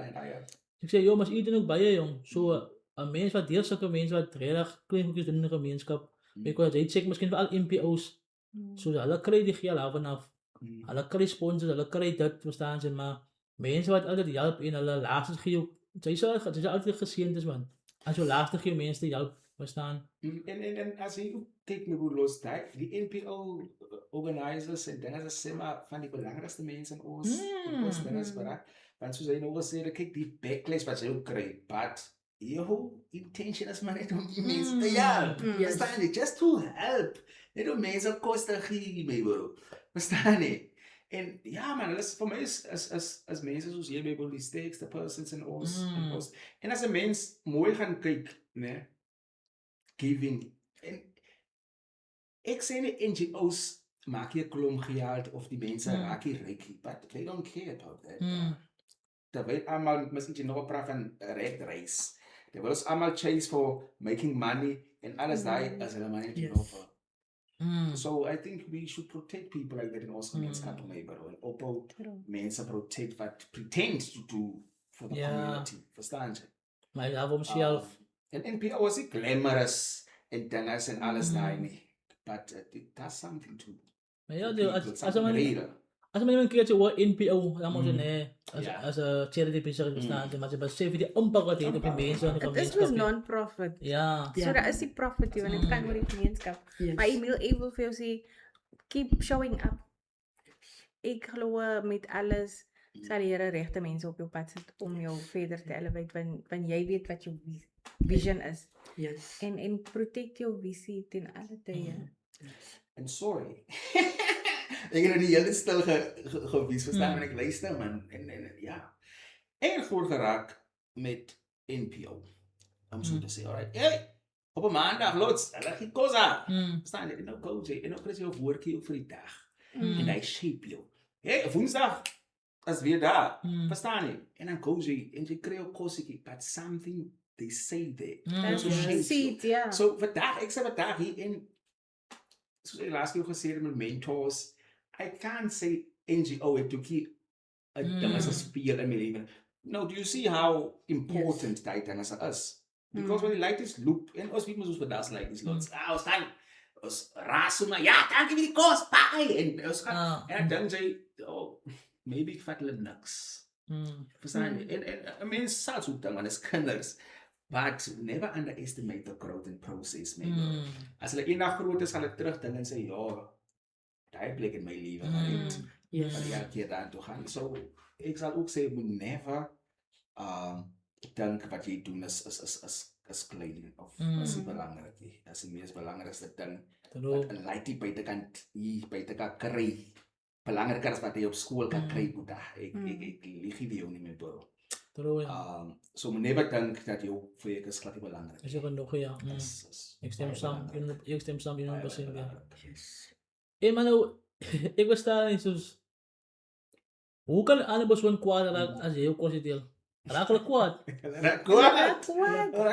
Ik zeg, joh, maar je doen ook bij je, jong. Zo, een mens wat deel zulke mensen wat redelijk klein hoekjes doen in de gemeenschap. Because hij check misschien wel NPO's. So hulle kry die geld af en af. Hulle kry sponsors, hulle kry dit, verstaan ze, maar mense wat altyd help en hulle laagste gee ook. Sy is altyd geseënd is, man. As jou laagste gee mense te help, verstaan? En as jy ook kyk na hoe los die NPO organizers en dinge is sê maar van die belangrikste mense in ons dinge is bereik. Want soos hy nou gesê het, kyk die backlash wat jy ook kry, but your intention is maar net om die mense te help. Verstaan jy? Just to help. Net om mense koste gee mee, bro. Verstaan jy? En ja man, vir my is mense soos jy, byvoorbeeld die sterkste persons in ons. En as 'n mens mooi gaan kyk, né? Giving. En ek sê nie NGO's maak jy klomp geld of die mense raak jy ryk, but they don't care about that. Terwyl almal miskien nog praat van red race. They will almal chase for making money en alles daai as hulle maar net genoeg. So I think we should protect people like that in ons gemeenskap mee, bro. En opbou mense protect wat pretend to do for the community. Verstaan jy? Maar ja, vir homself. En NPO was ek glamorous en dinges en alles daai nie. But it does something to Maar ja, as men een keertje hoor NPO, dan moet je nee, as a charity bezig verstaan ze, maar ze beseffen die impact wat het op die mense in die Het is gemeenskap. non-profit. Ja. So dat is die profit, want het kan oor die gemeenskap. Maar Emil, ek wil vir jou sê, keep showing up. Ek glo met alles sal die Here regte mense op jou pad sit om jou verder te elevate, want jy weet wat jou vision is. Yes. En protect jou visie ten alle tye. And sorry. Ek het nou die hele stil gewies verstaan en ek luister man en ja. Ek het groot geraak met NPO. Om so te sê, alright. Hey, op 'n maandag lots, hulle gee kosa. Verstaan jy? Nou go jy en ook kry jy 'n woordjie op vir die dag. En hy shape jou. Hey, Woensdag as weer daar. Verstaan jy? En dan go jy en jy kry 'n kosietjie, but something they say there. That's the seed, yeah. So vandag, ek sê vandag hier en soos ek laas keer gesê het met mentors, I can't say NGO het to keep a ding as a speel in my lewe. No, do you see how important that ding is? Because when the light is loop, en ons weet mos ons vandag like is lots. Ons staan, ons raas maar, ja, dankie vir die kos, bye. En ons gaan, en dan jy, oh, maybe ek vat hulle niks. Verstaan jy? En 'n mens sal so ding, want is kinders. But never underestimate the growth and process, maybe. As hulle eendag groot is, gaan hulle terugdink en sê, ja, daai plek in my lewe het. Yes. Ja, keer daar toe gaan. So, ek sal ook sê, moet never dink wat jy doen is klein of is nie belangrik nie. As die mees belangrikste ding, wat 'n laaitie buitekant hier buitekant kry, belangriker as wat jy op skool kan kry, Boeta. Ek lieg nie vir jou nie, my bro. True, ja. So moet never dink dat jou werk is glad nie belangrik. Is ook genoeg, ja. Ik stem samen, 100%, ja. Yes. Maar nou, ik was daar niet zoals... Hoe kan een andere persoon kwaad raken als je heel concenteert? Raak je kwaad? Kuat.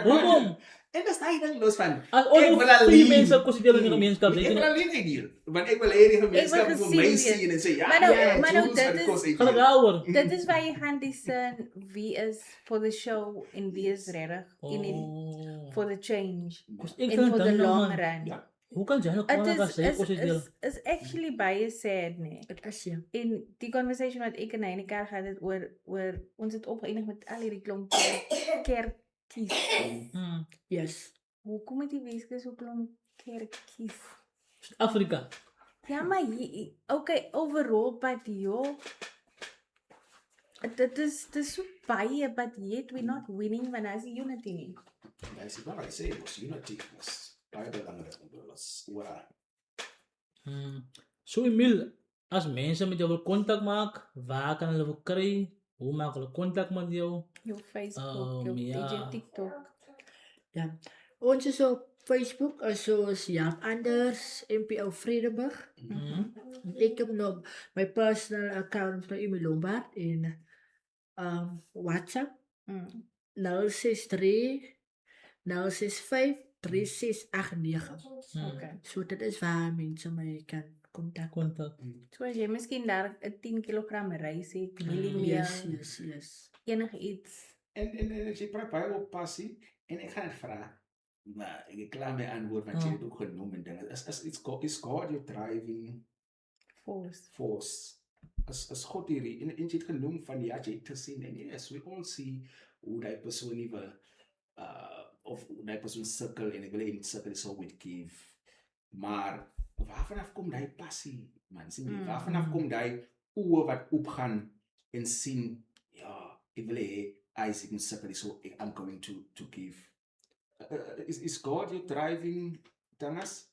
Hoekom? En dan sta je dan los van. Als Ik wil ook alleen. vier mensen concentreren in de gemeenschap. Ik wil alleen niet hier. Want ik wil hier gemeenschap wil voor gezien mij weer. zien en zeggen, Maar nou- ja, maar nou, Jules, dat wat is- kost ik Ga ik hier? ouder? Dit is waar je gaan discern wie is voor de show en wie is reddig. Oh. For the change. Ik En vind for het the dan long man. run. Ja. Hoe kan jij nou Het kwaad raken als is, je heel concenteert? is actually baie sad, nee. Het is ja. In die conversation wat ek en hy in die kerk gehad het oor ons het opgeëindig met al hierdie klomp kerkies. Yes. Hoekom het die Weskus so klomp kerkies? Afrika. Ja, maar okay, overall, but joh. Dit is so baie, but yet we're not winning when as a unity nie. Dat is wat ik zei, was unity was baie belangrijk. Dat is waar. So Emil, als mensen met jou wil contact maken, waar kan hulle kry? Hoe maak hulle contact met jou? Jou Facebook, jou ja. page, TikTok. Ja. Ons is op Facebook soos Jaap Anders, MPO Vredenburg. Ik heb nog mijn personal account van Emil Lombard in WhatsApp. 063 065 3689. Okay. So dit is waar mense my kan kontak. Contact. So as jy miskien daar 'n 10 kg rys het, mieliemeel, Yes. enige iets. En ik praat baie op passie. En ik ga het vragen. Maar ik klaar mijn antwoord, want je hebt ook genoemd en dingen. Is God your driving force? As God hierdie, en je het genoemd van die jy het te zien. En yes, we all see hoe die persoon nie wil, of hoe die persoon sukkel, en ek wil nie sukkel is so with give. Maar, waarvanaf kom die passie, man? Sien jy, waarvanaf kom die oë wat opgaan en sien, ja, ek wil hê, Isaac moet sukkel is so, I'm going to give. Is God your driving dinges?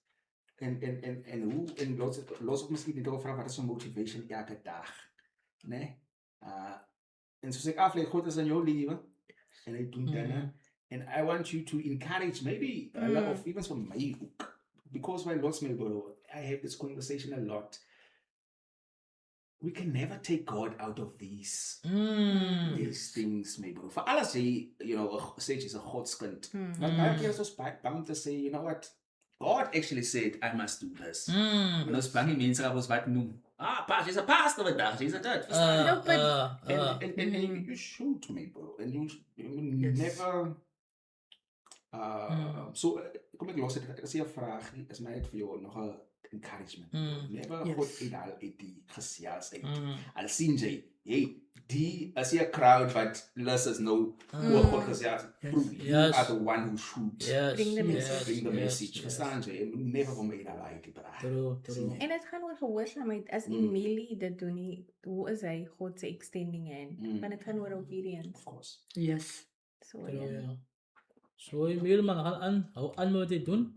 En hoe, en los op miskien die vraag, wat is zo'n motivation elke dag? Nee? En soos ek afleid, God is in jou lewe, en hy doen dinge, and I want you to encourage maybe a lot of, even from my hoek, because my lost my bro, I have this conversation a lot. We can never take God out of these things, my bro. For alles jy, sê jy's 'n godskind. Maar baie keer is ons bang om te sê, you know what? God actually said, I must do this. En ons bang die mense wat ons wat noem. Pas, jy's 'n pastor vandag, jy's 'n dit. And you should, my bro. And you never... So, kom ek los het, ek sê 'n vraag, is my net vir jou nog 'n encouragement. Never God uit al uit die gesels uit. Al sien jy, hey, die as jy 'n crowd wat lus is nou oor God gesels. You are the one who should Bring the message. bring the message. Verstaan jy? Never van my daai uit die praat. True. En dit gaan oor gehoorsaamheid. As Emily dit doen nie, hoe is hy God se extending hand? Want dit gaan oor obedience. Of course. Yes. So ja. So Emil, man, hou aan met wat jy doen.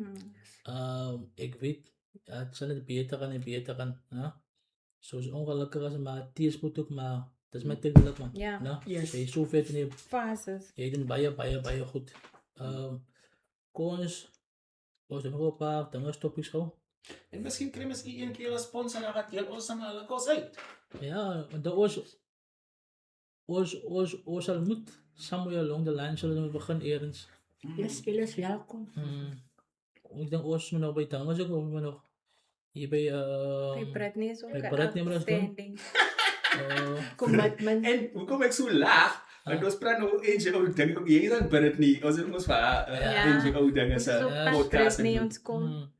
Ik weet, het zal het beter gaan. Ja? Zo is ongelukkig als maar teespoed ook, maar dat is met tijdelijk, man. Ja. Ja? Yes. Je zo vet in je, Fases. je doet baie goed. Ons hebben nog een paar dingen topics gehad. En misschien krijg je een keer een sponsor en gaat heel ons samen alle kost uit. Ja, want ons zal moet, somewhere along the line zullen we beginnen ergens. Yes, julle is welkom. Ik denk ons moet nog bij Tangas ook, of we nog hier bij Hy praat nie so Hy praat nie meer as doen. outstanding. Commitment. En hoekom ek so laag? Want ons praat nou NGO dinge, jy is aan Britney, ons het ons vir NGO dinge se So pas podcast. Britney ons kom.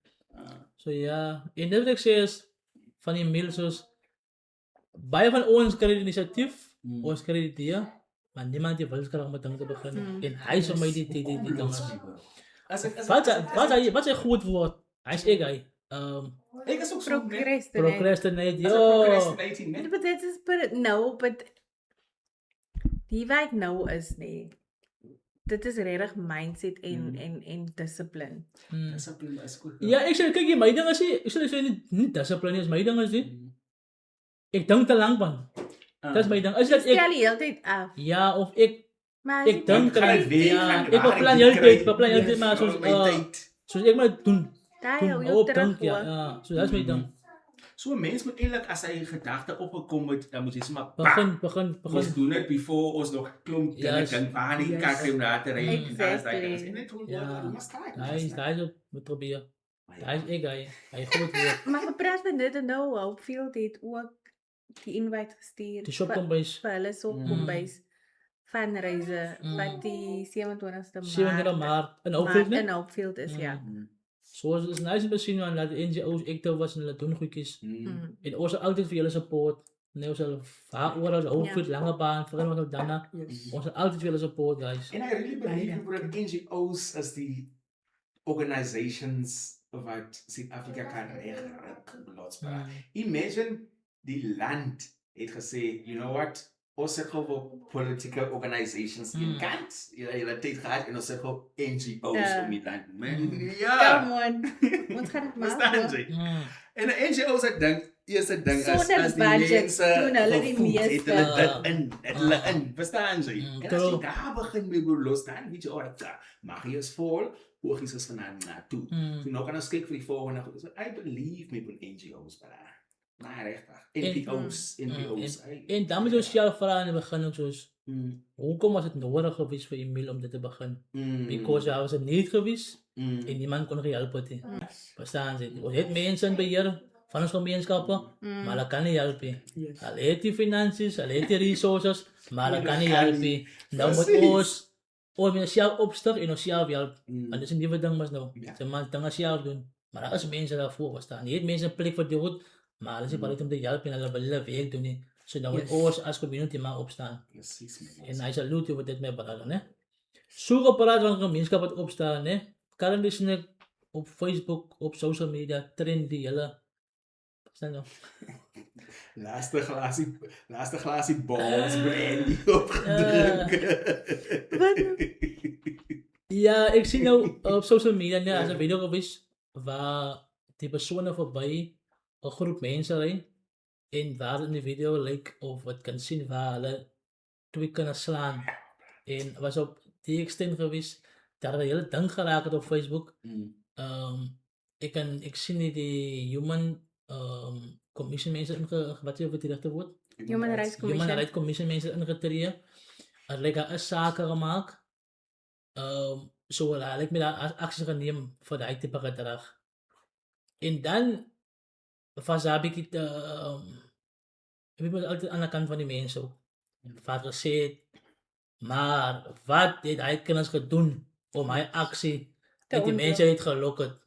So ja, en dit wat ek sê is van die mail soos baie van ons kry die inisiatief, ons kry die idee, maar niemand het wilskrag om met dinge te begin. En hy sê my die dinge. Wat sy goed word? Hy's ek. Ek is ook so Procrastinate. procrastinating, né? But dit is but die wat nou is nie. Dit is regtig mindset en discipline. Discipline is goed. Ja, ek sê kyk jy my ding is ek sê nie dissipline is my ding is nie. Ek dink te lank man. Dis my ding. Is dat Stel ek die hele tyd af. ja of ek Maar Ik denk Dan kan het weer ja, gaan ik waar beplan die heel kry. tijd, beplan heel tijd, maar Al my tyd. soos ek maar doen, daar doen jou op terug dink, ja, hoor. ja, so dat is my ding. So 'n mens moet eintlik as hy gedagte opgekom het, dan moet jy sommer Begin. Ons doen dit before ons nog klomp dinge Yes. dink waar die kakkie daar te ry. Exactly. Net hoe Ja. jy mas kyk. Daar is moet probeer. Daar is ek, hy goed weer. Maar gepraat met dit en nou, Hopefield het ook die invite gestuur. Die shop kombuis, Vir hulle so kombuis fundraiser wat die 27ste 27 Maart in Oakville, in né? Hopefield is, ja. So is nice om te sien man dat die NGO's active was en hulle doen goedjies. En ons sal altyd vir julle support. Nee, ons sal vaar oor as Oakville lange baan vir wat dan. Ons sal altyd vir julle support, guys. And I really believe that NGOs as the organizations wat Suid-Afrika kan regkry. Imagine die land het gesê, you know what? Ons sit gou political organizations in kant. Jy het dit gehad en ons sit gou NGO's om die land. Man, ja. Come on. Ons gaan dit maak. Verstaan hoor. jy? En 'n NGO se ding, eerste ding is Sonder as die budget mense doen hulle die gevoed, het meeste. hulle dit in, het hulle in, verstaan jy? En as jy true. daar begin mee los, dan weet jy, alright, mag jy is vol, hoogies is vanaand na toe. So nou kan ons kyk vir die volgende goed. So I believe me met NGO's, maar maar regtig, NPO's. En dan moet jy jouself vra in die begin ook soos, hoekom was dit nodig geweest vir Emil om dit te begin? Because hy was het niet geweest en niemand kon gehelp het nie. Verstaan jy? Ons het mense in beheer van ons gemeenskappe, maar hulle kan nie help nie. Hulle het die finansies, hulle het die resources, maar hulle kan nie help nie. Nou moet ons met onszelf opstaan en onszelf help. En dat is een nieuwe ding, maar nou. Ze moeten dingen zelf doen. Maar er is mensen daarvoor bestaan. Je hebt mensen een plek voor die goed, maar alles is bereid om te helpen en hulle willen werk doen nie. So dan moet ons als community maar opstaan. En hij salute wat dit mee beraden, hè. Zo gepraat van gemeenschap wat opstaan, hè. Currently sien ek op Facebook, op social media, trend die hele... Verstaan nou? Laaste glasie balls brandy opgedrink. Ja, ik zie nou op social media, nee, als een video geweest waar die personen voorbij een groep mensen rijden en waar in die video lijkt of het kan zien waar hulle twee kunnen slaan. En was op die extent geweest, daar een hele ding geraakt op Facebook. Ik zie niet die human commission mensen wat je over die rechte woord? Human Rights Human Commission. Rights Commission mensen ingetreden. Er lijkt een zaken gemaakt. Zo lijkt me daar actie genomen voor die type gedrag. En dan was daar een beetje, ik ben altijd aan de kant van die mensen ook. Vaak gezegd, maar wat heeft hij kennis gedaan om hij actie en die mensen heeft gelokt.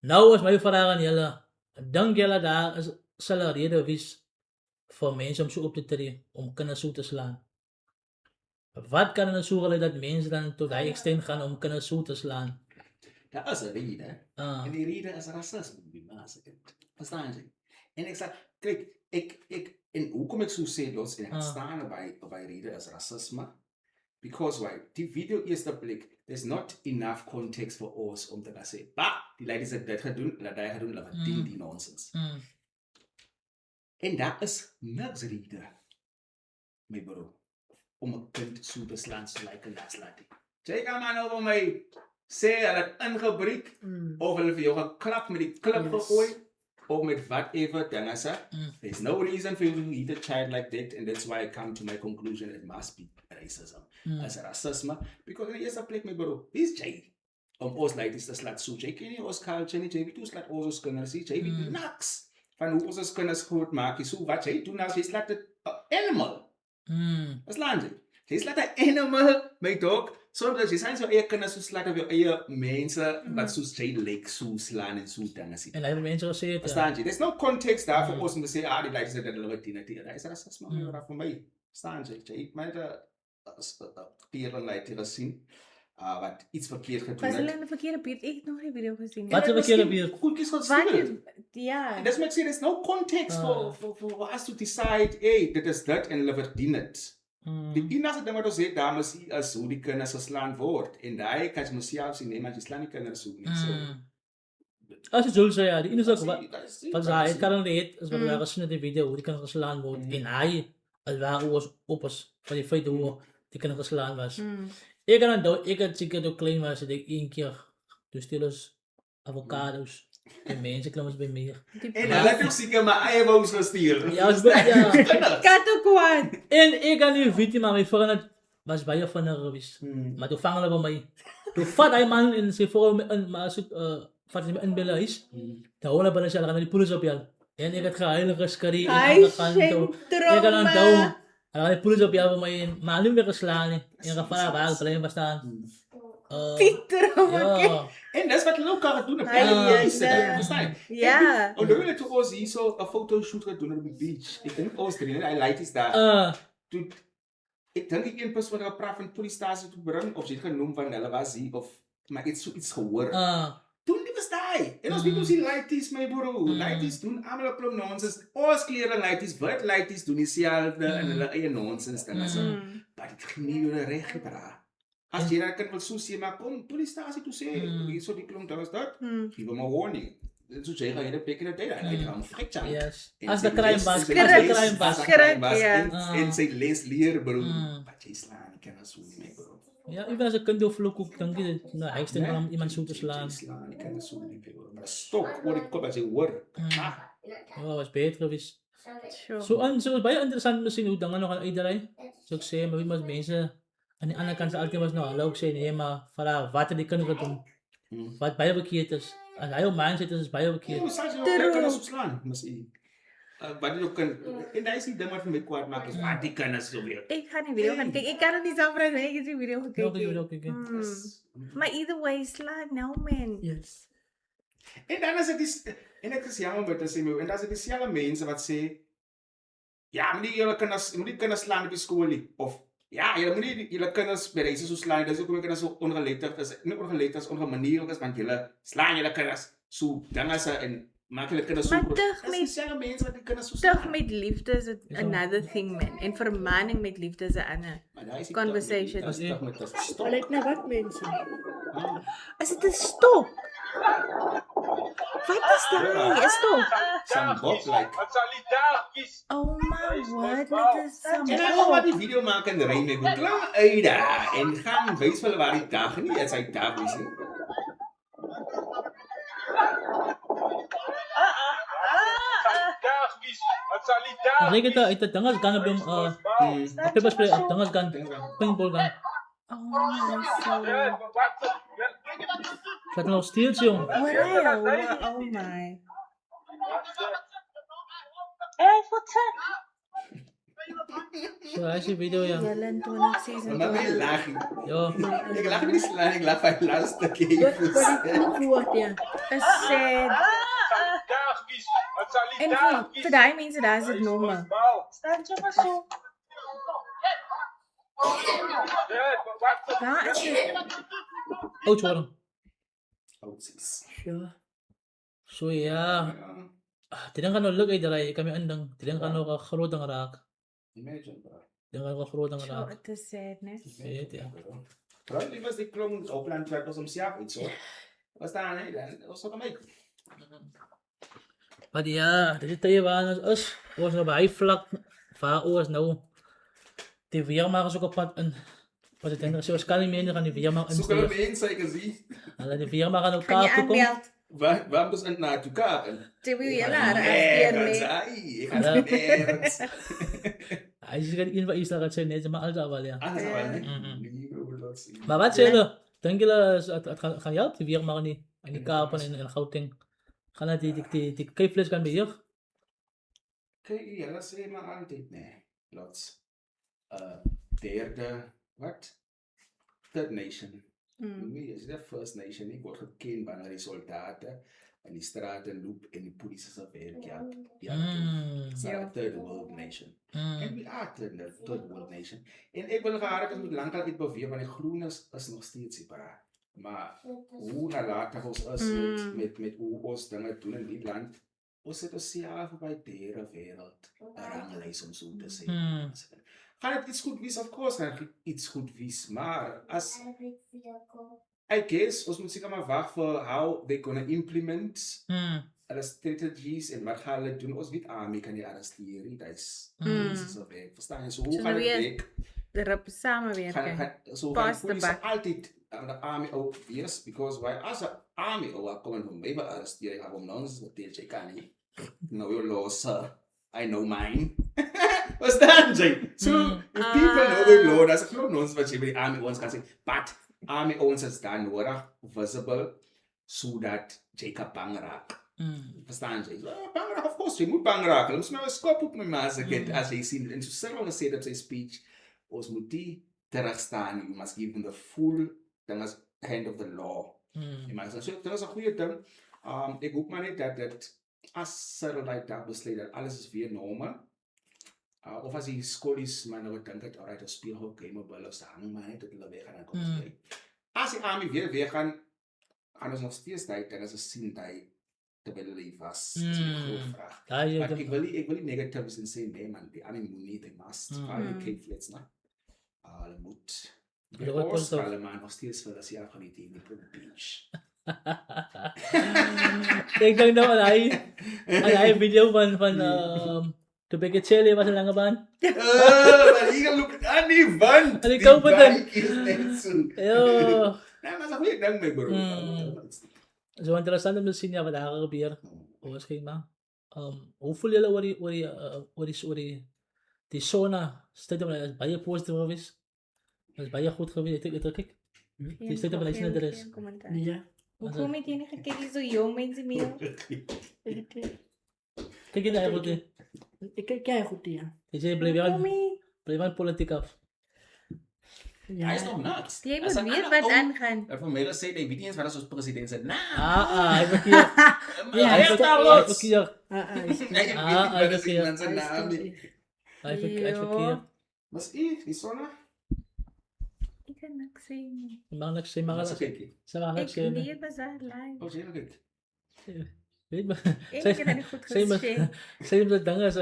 Nou is mijn vraag aan jullie, denk jullie daar zal er reden wees voor mensen om zo op te treden, om kennis zo te slaan? Wat kan er zo dat mensen dan tot die extent gaan om kennis zo te slaan? Dat is een reden. En die reden is racisme. Verstaan je? En ik zeg, kijk, en hoe kom ik zo serieus in het staan bij reden is racisme? Because why? Die video eerste blik, there's not enough context for us om te gaan zeggen, bah, die ladies het dit gedaan, dat hij gedaan, dat wat die nonsense. En dat is niks reden, mijn bro, om een kind zo te slaan, zo lijkt een naslating. Jy kan man over mij sê hulle het ingebreek of hulle vir jou geklap met die klip gegooi of met whatever dinge sê. There's no reason for you to eat a child like that, and that's why I come to my conclusion it must be racism. As racisme, because in die eerste plek my bro, wie's jy? Om ons ladies te slaat so, jy ken nie ons culture nie, jy weet hoe slaat ons kinders, jy weet niks van hoe ons kinders groot maak, so wat jy doen as jy slaat 'n animal. As land jy slaat 'n animal, my dog. Soms jy sien so eie kinders so slaat op jou eie mense wat soos jy lyk so slaan en so dinge sien. En hy het mense gesê het. Verstaan jy? There's no context daar vir ons om te sê die ladies het hulle wat dit. Daar is racisme maar vir my. Verstaan jy? Jy het my die lady gesien wat iets verkeerd gedoen Was het. hulle in 'n verkeerde buurt? Ek het nog nie video gesien nie. Wat 'n verkeerde buurt? Goedjies Wat gestuur. ja. And that's what I say, there's no context for us to decide, hey, dit is dit en hulle verdien dit. Die enigste ding wat ons het, dames, is hoe die kinders geslaan word. En daai kan jy myself sien, nee, maar jy slaan die kinders so nie. So, As jy so sê, ja, die enige wat hy het kan het, is wat daar gesien in die video, hoe die kinders geslaan word. En hy, as waar ons op is, van die feit hoe die kinderen geslaan was. Ik had dan, ik had zeker toen klein was, dat ik 1 keer, dus stil als avocados. En mensen kwamen bij mij. En hulle het ook seker maar eie wou gestuur. Ja, ja. Katokwad. En ik had die video, maar mijn vriend was bij je van haar geweest. Maar toen vangen we mij. Toen vat hij man en ze voor me, maar ze vat hij me in bij huis. Dan horen we dan die politie op jou. En ik had gehuilig geskree. Hij Ik had aan het doen. En dan die politie op jou bij mij. Maar nu weer geslaan. En dan van waar blijven we staan. Ja. En dis wat hulle ook kan doen op Ai, die verstaan. Ja. Onthou julle toe ons hier so 'n fotoshoot gedoen op die beach. Ek dink ons drie, hy light is daar. Toe ek dink ek een persoon wat gepraat van polisiestasie toe bring of sy het genoem van hulle was hier of maar iets so iets gehoor. Toen die bestaan. En ons weet ons die lighties my bro. Lighties doen almal op klomp nonsens. Ons klere lighties, wit lighties doen dieselfde en hulle eie nonsens dinge so. Maar dit gee nie reg gedra. As jy dan kan wil so sê maar kom polisiestasie toe sê, hier so die klomp daar was dat. Gee hom 'n warning. So jy gaan hier pick in 'n day en hy gaan frikcha. Yes. As the crime was, en sy les leer bro. Wat jy slaan, kan as so nie bro. Ja, even als een kind of vloek ook, dan is het nou hekst om iemand zo te slaan. Ik kan het zo niet bro. Maar stok, hoor ik kop als je hoor. Ja, was beter geweest. Zo bij interessant misschien hoe dan nog aan uitdraaien. Zou ik zeggen, maar wie maar mensen aan de andere kant altijd was nou, hallo ik zei nee, maar voilà, wat die kunnen doen. Wat bij verkeerd is. Als hij op mijn zit, is het bij verkeerd. Ja, zou kan zo slaan, misschien. Wat je ook kan, en daar is die ding wat voor mij kwaad maakt, is wat die kan zo weer. Ik ga die video gaan kijken. Ik kan het niet zo vragen, ik heb die video gekeken. Maar either way, slaan nou man. Yes. En dan is het die, en ek is jammer met te sê, en dan is het dieselfde mense wat sê, ja, moet die kinders slaan op die skool nie, of ja, jy moet nie julle kinders by reise so slaan, dis hoekom kinders so ongeletterd is, nie ongeletterd is, ongemanierd is, want julle slaan julle kinders so dinge en maak hulle kinders so groot. Dis dieselfde mense wat die kinders so slaan. Tug met liefde is another thing man, en vermaning met liefde is 'n ander conversation. Al ek nou wat mense. Is dit 'n stop? Wat is dit? 'n stop? Some bot like. Oh my word, dit is some En dan gaan wat die video maak en ry met goed klam uit daar en gaan wys vir hulle waar die dag nie is hy dag is nie. Ik denk dat het dangas gaan op hem, pepper spray op dangas gaan, paintball gaan. Oh my soul. Gaat er nog steeds jong. Oh my. Zo, hij is die video ja. Jellen 20 season. Maar my lag. Ja. Ek lag nie slaan, ek lag by laaste keer. Wat die woord ja. Is sad. En vir daai mense daar is dit normaal. Daar is dit. Oud worden. Outsies. Ja. Zo ja. Die ding gaan nog leuk uitdraaien, ik kan me inding. Die ding gaan nog een groot ding raken. Imagine, bro. Die gaan nog een groot ding So, raken. it is sad, né? Weet ja. Bro, die was die klomp opland werk ons homself iets so. Was daar nie dan ons sal my. Maar ja, dit is tye waar ons nou by vlak waar ons nou die weermaak is ook op pad in. Wat ek dink as jy ons kan nie meer gaan die weermaak So kan instuur. mense ek gesien. Hulle die weermaak aan Kan elkaar jy toe kom. aanbeld? Waarom dus na toe kaken? Jy wil julle arresteer mee. Ai, ek gaan nergens. Hy is geen een van iets dat sy net maar alsa wel ja. Alles al nie. Maar wat sê julle? Dink julle het gaan help die weermaak nie in die Kaap en Gauteng? Gaan dit die Cape kan beheer? Kyk, hulle sê maar altyd nee. Lots. Derde wat? Third nation. Nee, is die First Nation nie word geken wanneer die soldate in die strate loop en die polisie se werk ja. Ja. So third world nation. En we are third world nation. En ek wil gehad het met lankal iets beweeg want die groenes is nog steeds separaat. Maar hoe nalatig ons is met hoe ons dinge doen in die land. Ons het onsself by derde wêreld ranglys om so te sê. Gaan het iets goed wees, of course gaan het iets goed wees, maar as I guess, ons moet seker maar wag vir how they gonna implement hulle strategies en wat gaan hulle doen. Ons weet Ami kan die arresteer, dit is so werk. Verstaan jy? So hoe gaan dit werk? Erop samenwerken. Pas de Police bak. altijd aan de army ook eerst, because wij als de army ook komen van mij, maar arresteren ik om ons, dat deed je kan niet. Nou, je los, I know mine. Was dat, Jay? So, if people know the law, dat is gewoon ons wat je bij de army ons kan zeggen, but army ons is daar nodig, visible, zodat je kan bang raken. Verstaan je? Bang raken, of course, je moet bang raken. Dus maar skop op mijn maas, als je ziet, en zo Cyril gezegd op zijn speech, ons moet die terugstaan, you must give them the full hand of the law. Dat is een goede ding. Ik hoop maar niet dat als Cyril daar besluit dat alles is weer normaal, of als die school is, maar nou denk ik, alright, als speelhoek, gameball, of hangen maar niet, dat hulle weg gaan en kom speel. Als die army weer weggaan, gaan ons nog steeds tijd, dan is het zien dat terwijl hulle was. Dat is een grote vraag. Maar ik wil niet negatief zijn sê, nee man, die army moet niet, they must. Alle K-flits, ne? Hulle moet. Bij ons gaan hulle maar nog steeds veel als jaar gaan die tegen de beach. Ik denk nou aan hij video van Tubekechele was een lange baan. Maar hier loopt aan die wand. En ik koop het dan. Die is net zo. Ja. Nee, maar dat is een goede ding mee, bro. Zo interessant om te zien ja, wat daar gebeurt. Waarschijnlijk. Hoe voel jullie oor die zona? Stel dat het baie positief geweest. Dat is baie goed geweest. Ik die stel dat het er is. Ja. Hoe kom je niet gekeken zo jong mensen meer? Kijk je daar goed in? Ik kijk goed, ja. Je blijft aan politiek af. Hij is nog nuts. Jij moet weet wat aangaan. Van mij zei hij, weet niet eens wat als president zei. Hij verkeerd. Hij verkeerd. Hij verkeerd. Was die zona? Ik kan niks zien. Je mag niks zeggen, maar Wat zeg je? ze mag niks Ik zeggen. leer bazaar live. Oh, zie je nog Weet me. Ik heb het niet goed gezien. Zeg maar dat is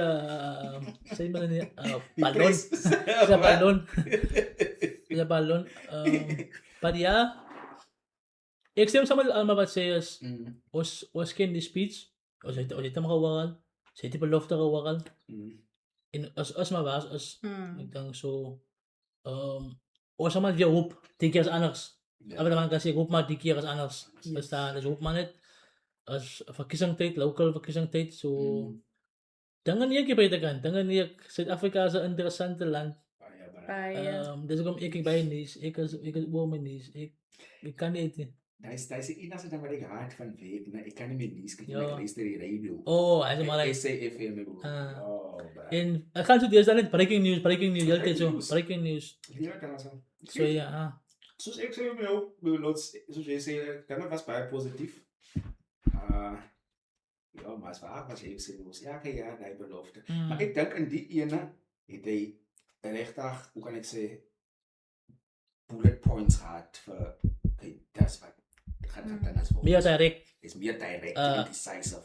zeg maar een ballon. Een ballon. Een ballon. Maar ja, ik stem samen met allemaal wat ze is. Ons ken die speech. Ons heeft hem gewaagd. Ze heeft die belofte gewaagd. En als maar was, als ik denk zo. Ons allemaal weer hoop. Die keer is anders. Maar dan kan ik hoop maar die keer is anders. Verstaan? Dus hoop maar niet. Als verkiezingstijd, local verkiezingstijd, zo. Dan niet bij de kant. Dan niet. Zuid-Afrika is een interessante land. Dus ik bij nieuws. Ik is woman nieuws. Ik kan niet. Dat is de enige ding wat ik haat van week. Ik kan niet meer nieuws kijken. Ik luister die radio. Oh, hij is maar like. SAFM. En ik ga zo eerst dan niet breaking news. Heel tijd zo. Breaking news. Ja, dat is zo. Zo ja. Zoals ik zei, zoals je zei, dat was baie positief. Ja, maar het vaak was even serieus. Ja, die belofte. Maar ik denk in die ene, het rechtig, hoe kan ik zeggen, bullet points gehad voor, dat is wat, Meer direct. is meer direct en decisive.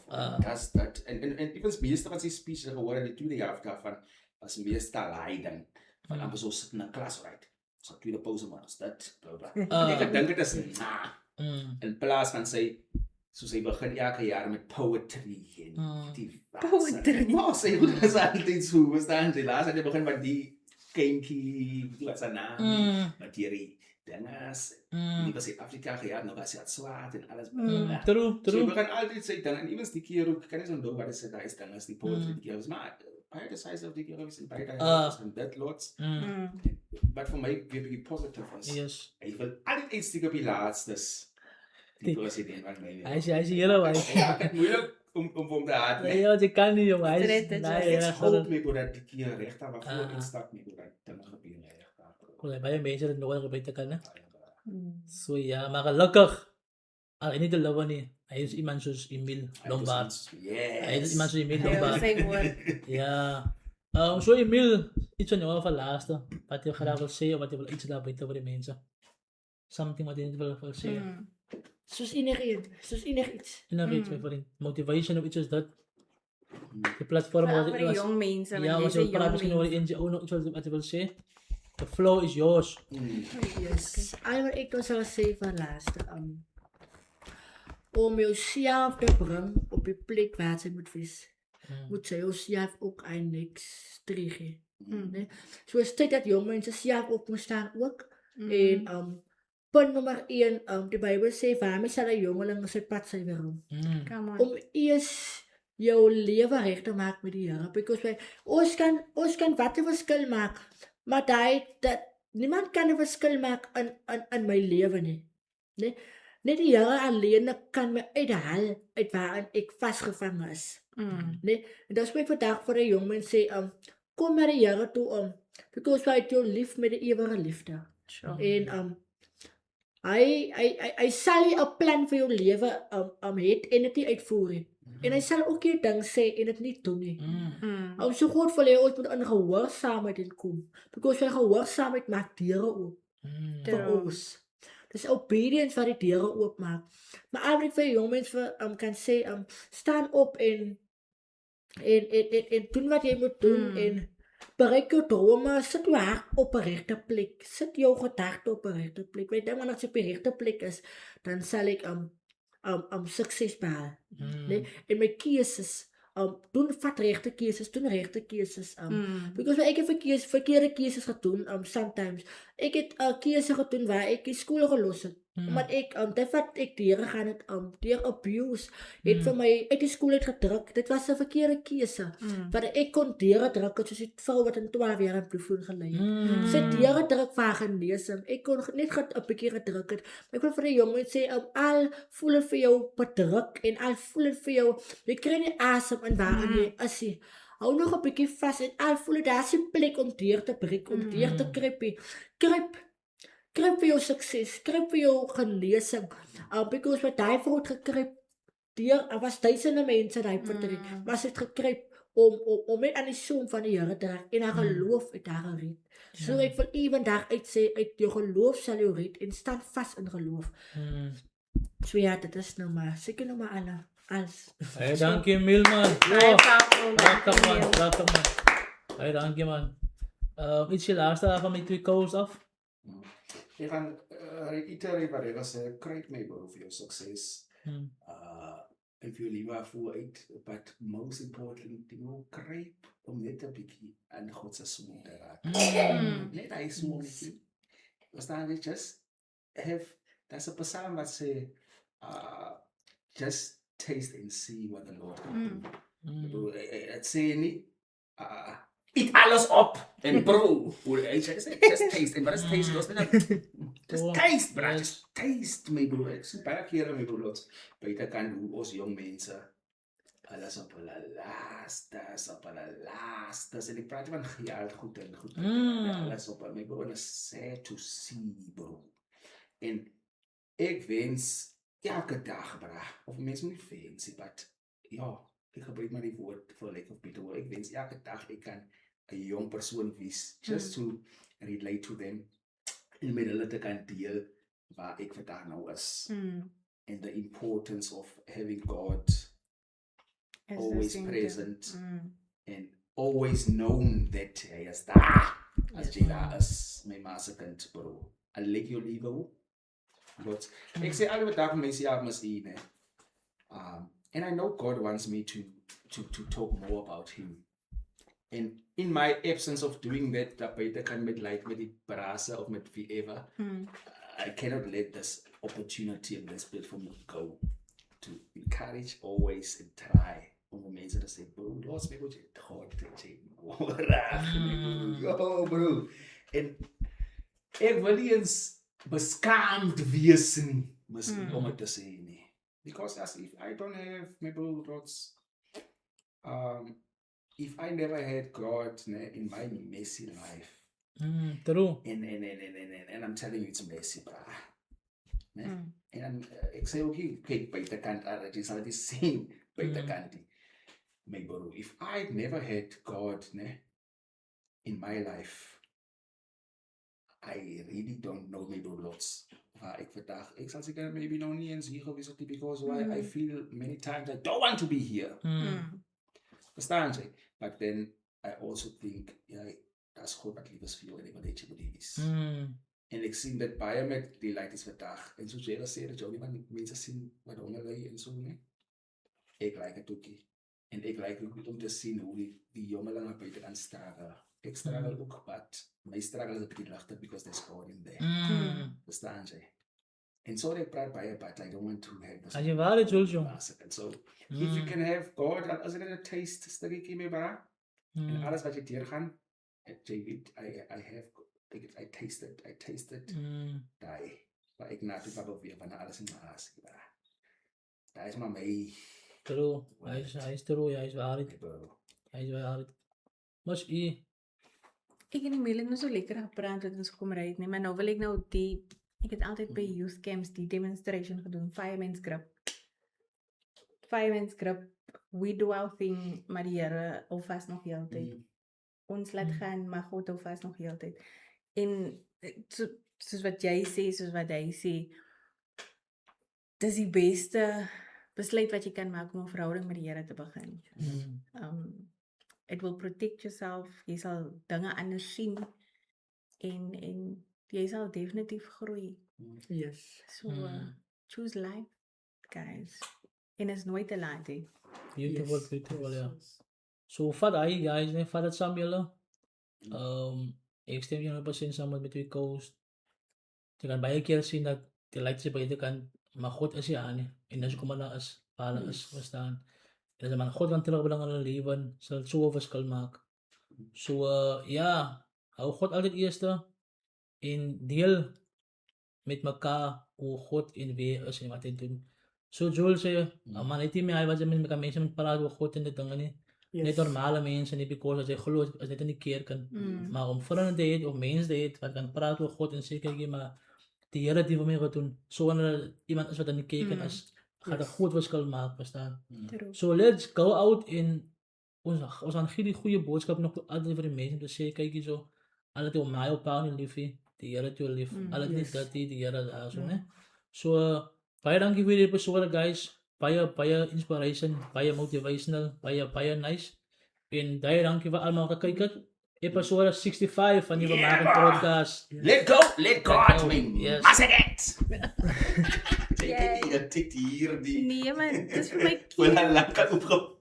Dat, en ik was meestal wat die speech gehoord in de tweede jaar daarvan, was meestal leiden. Van amper zo zitten in een klas, right? Zo tweede pauze, maar is dat, bla. Ik denk het is in plaats van zij, so sy begin elke jaar met poetry en die Poetry. Maar sy moet is altyd so, verstaan jy? Laas het jy begin met die kinky, wat sy naam, met hierdie dinges. Die was in Afrika gejaar, nou was sy het swaard en alles. True. So jy begin altyd sy ding, en iewers die keer ook, kan nie so onthou wat is daar is dinges, die poetry die keer was, maar baie decisive die keer was, en baie decisive en dit lots. Wat vir my weer positief was. Yes. Hy wil altyd iets stuk op die laatstes. Die president van mij. Hij is hier al. Ja, het moeilijk om te haat. Nee, je kan niet, jongen. Hij is... Ik hoop mee dat die keer recht aan, maar voor instap mee dat dingen gebeuren recht aan. Goed, bij mensen dat nog wel beter kan, hè? Zo ja, maar gelukkig. Niet de loven niet. Hij is iemand zoals Emile Lombard. Hij is iemand zoals Emile Lombard. Ja. Zo Emile, iets van jou van laatste. Wat je graag wil zeggen, wat je wil iets daar beter voor de mensen. Something wat je niet wil zeggen. Soos enig iets. En dan weet je, vriend, motivation of iets is dat. De platform Vooral voor de jong mensen. Ja, maar je praat misschien over de NGO nog iets wat je wil zeggen. The flow is yours. Yes. Al wat ik nog zou zeggen van laatste. Om jezelf te brengen op je plek waar ze moet wees. Moet ze jezelf ook eindelijk strigen. Nee? Soos tyd dat jong mense self op moet staan ook. En punt nommer 1, die Bybel sê waarmee sal 'n jongeling sy pad suiwer hom? Come on. Om eers jou lewe reg te maak met die Here. Because ons kan wat 'n verskil maak, maar dat niemand kan 'n verskil maak in my lewe nie. Nee? Net die Here alleen kan my uithaal uit waarin ek vasgevang is. Nee? En dat is my vandag vir 'n jong mens sê, kom na die Here toe because hy het jou lief met 'n ewige liefde. Sure. En hy sal nie 'n plan vir jou lewe het en dit nie uitvoer nie. En hy sal ook nie ding sê en dit nie doen nie. So God wil hê ons moet in gehoorsaamheid inkom. Because sy gehoorsaamheid maak deure oop vir ons. Dis obedience wat die deure oopmaak. Maar eintlik vir jong mense kan sê, staan op en doen wat jy moet doen en bereik jou drome, sit jou hart op 'n regte plek. Sit jou gedagte op 'n regte plek. Weet jy, wanneer jy op die regte plek is, dan sal ek sukses behaal. Nee? En my keuses doen regte keuses. Because ek het verkeerde keuses gedoen sometimes. Ek het 'n keuse gedoen waar ek die skool gelos het. Omdat dit wat ek deur gaan het deur abuse het vir my uit die skool uit gedruk. Dit was 'n verkeerde keuse. Want ek kon deur druk soos die vrou wat in 12 jaar in bloedvoer gelei het. Sy deur druk vir genesing. Ek kon net 'n bietjie gedruk het. Maar ek wil vir die jongen sê, al voel dit vir jou bedruk en al voel dit vir jou, jy kry nie asem in waarin jy is. Hou nog 'n bietjie vas en al voel dit daar's 'n plek om deur te breek, om deur te kruip. Kruip vir jou sukses, kruip vir jou genesing. Because wat hy voort gekruip deur, was duisende mense daai verdriet, maar sy het gekruip om net aan die soem van die Here te raak en haar geloof het haar gered. So ek wil ewendag uitsê, uit jou geloof sal jou red en staan vas in geloof. So ja, dit is nou maar, seker nou maar alles. Hey, dankie Milman. Welkom man. Hey, dankie man. Ietsje laaste van my 2 calls af. Ek gaan reiterate wat ek gesê, kruip my bro vir jou sukses. En vir jou lewe vooruit, but most importantly, kruip om net 'n bietjie aan God se smoel te raak. Net hy smoeltjie. Verstaan jy, just have, that's a psalm wat sê, just taste and see what the Lord can do. Het sê nie, eat alles op en bro. Just taste. En wat is taste? Just taste, bro. Just taste, my bro. Ek sê baie kere, my bro, buitekant hoe ons jong mense alles op hulle lastes. En ek praat van geld goed en goed. Alles op hulle, my bro. En is sad to see, bro. En ek wens elke dag, bro. Of mense moet nie wens, but ja, ek gebruik maar die woord vir lack of better word. Ek wens elke dag ek kan 'n jong persoon wees, just to relate to them en met hulle te kan deel waar ek vandag nou is. And the importance of having God always present and always known that hy is daar as jy daar is, my ma se kind, bro. Al lyk jou liewe hoe. But ek sê alle wat daar mense ja mos hier, né? And I know God wants me to talk more about him. And in my absence of doing that, dat buite kan met die brase of met whoever, I cannot let this opportunity and this platform go. To encourage always and try om mense te sê, bro, los my wat jy God te sê. Yo, bro. En ek wil nie eens beskaamd wees nie, om het te sê nie. Because as if I don't have my brothers, if I never had God in my messy life, True. and I'm telling you it's messy, brah. En ek sê ook hier, kyk, buitekant, jy sal dit sien, buitekant. My bro, if I'd never had God in my life, I really don't know my bro lots. Ek vandag, ek sal seker maybe nou nie eens hier gewees het, because why I feel many times I don't want to be here. Verstaan jy? But then I also think, ja, that's God wat lief is vir jou en ek wil net jy moet wees. En ek sien dat baie met die leid is vandag, en soos jy gesê dat jy nie van mense sien wat honger ly en so, ne? Ek like het ook nie. En ek like ook om te sien hoe die jongelinge buite kan struggle. Ik struggle ook, but my struggle is a bit lighter because there's God in there. Verstaan jy? En sorry, ik praat bij je, but I don't want to have this. As je waarheid, Jules, jong. So, if you can have God, dan is het een taste, stukje mee, bara. En alles wat je hier gaan, I tasted, die. Maar ik na toe pak weer van alles in mijn aas. Dat is maar mij. True. Hij is true, hij is waarheid. Hij is waarheid. Maar Ik en Emile het nou so lekker gepraat het ons kom ry het nie, maar nou wil ek nou die ek het altyd by youth camps die demonstration gedoen, Fireman's Grip. We do our thing, maar die Here hou vas nog heeltyd. Ons laat gaan, maar God hou vas nog heeltyd. En soos wat jy sê, soos wat hy sê, dis die beste besluit wat jy kan maak om 'n verhouding met die Here te begin. It will protect yourself. Jy sal dinge anders sien en jy sal definitief groei. Yes. So choose life, guys. En is nooit te laat hè. Beautiful, ja. So vat hy guys, nee, vat het saam julle. Ek stem 100% saam met wie coast. Jy kan baie keer sien dat die leids by die kant, maar God is hier aan nie. En as kom maar is, waar is, verstaan. En as man God kan terugbring in hulle lewe, sal het so 'n verskil maak. So ja, hou God altyd eerste en deel met mekaar hoe God en wie is en wat hy doen. So Joel sê, man, het nie meer hy wat jy met mense moet praat oor God en die dinge nie. Net normale mense nie, because as jy glo as net in die kerk kan. Maar om vriende te hê of mense te hê wat kan praat oor God en sê kyk maar die Here het vir my gedoen. So wanneer iemand is wat in die kerk is, gaat 'n groot verskil maak, verstaan. So let's go out in ons gaan gee die goeie boodskap nog altyd vir die mense om te sê kyk hierso, al het jy my op aan die liefie, die Here het jou lief. Al het nie dat die Here daar so, né? So baie dankie vir die episode guys. Baie inspiration, baie motivational, baie nice. En baie dankie vir almal wat gekyk het. Episode 65 van die Vermaken Podcast. Let God win. Yes. Massaget! Tik hier die. Nee man, dis vir my Wel, lekker opgepakt.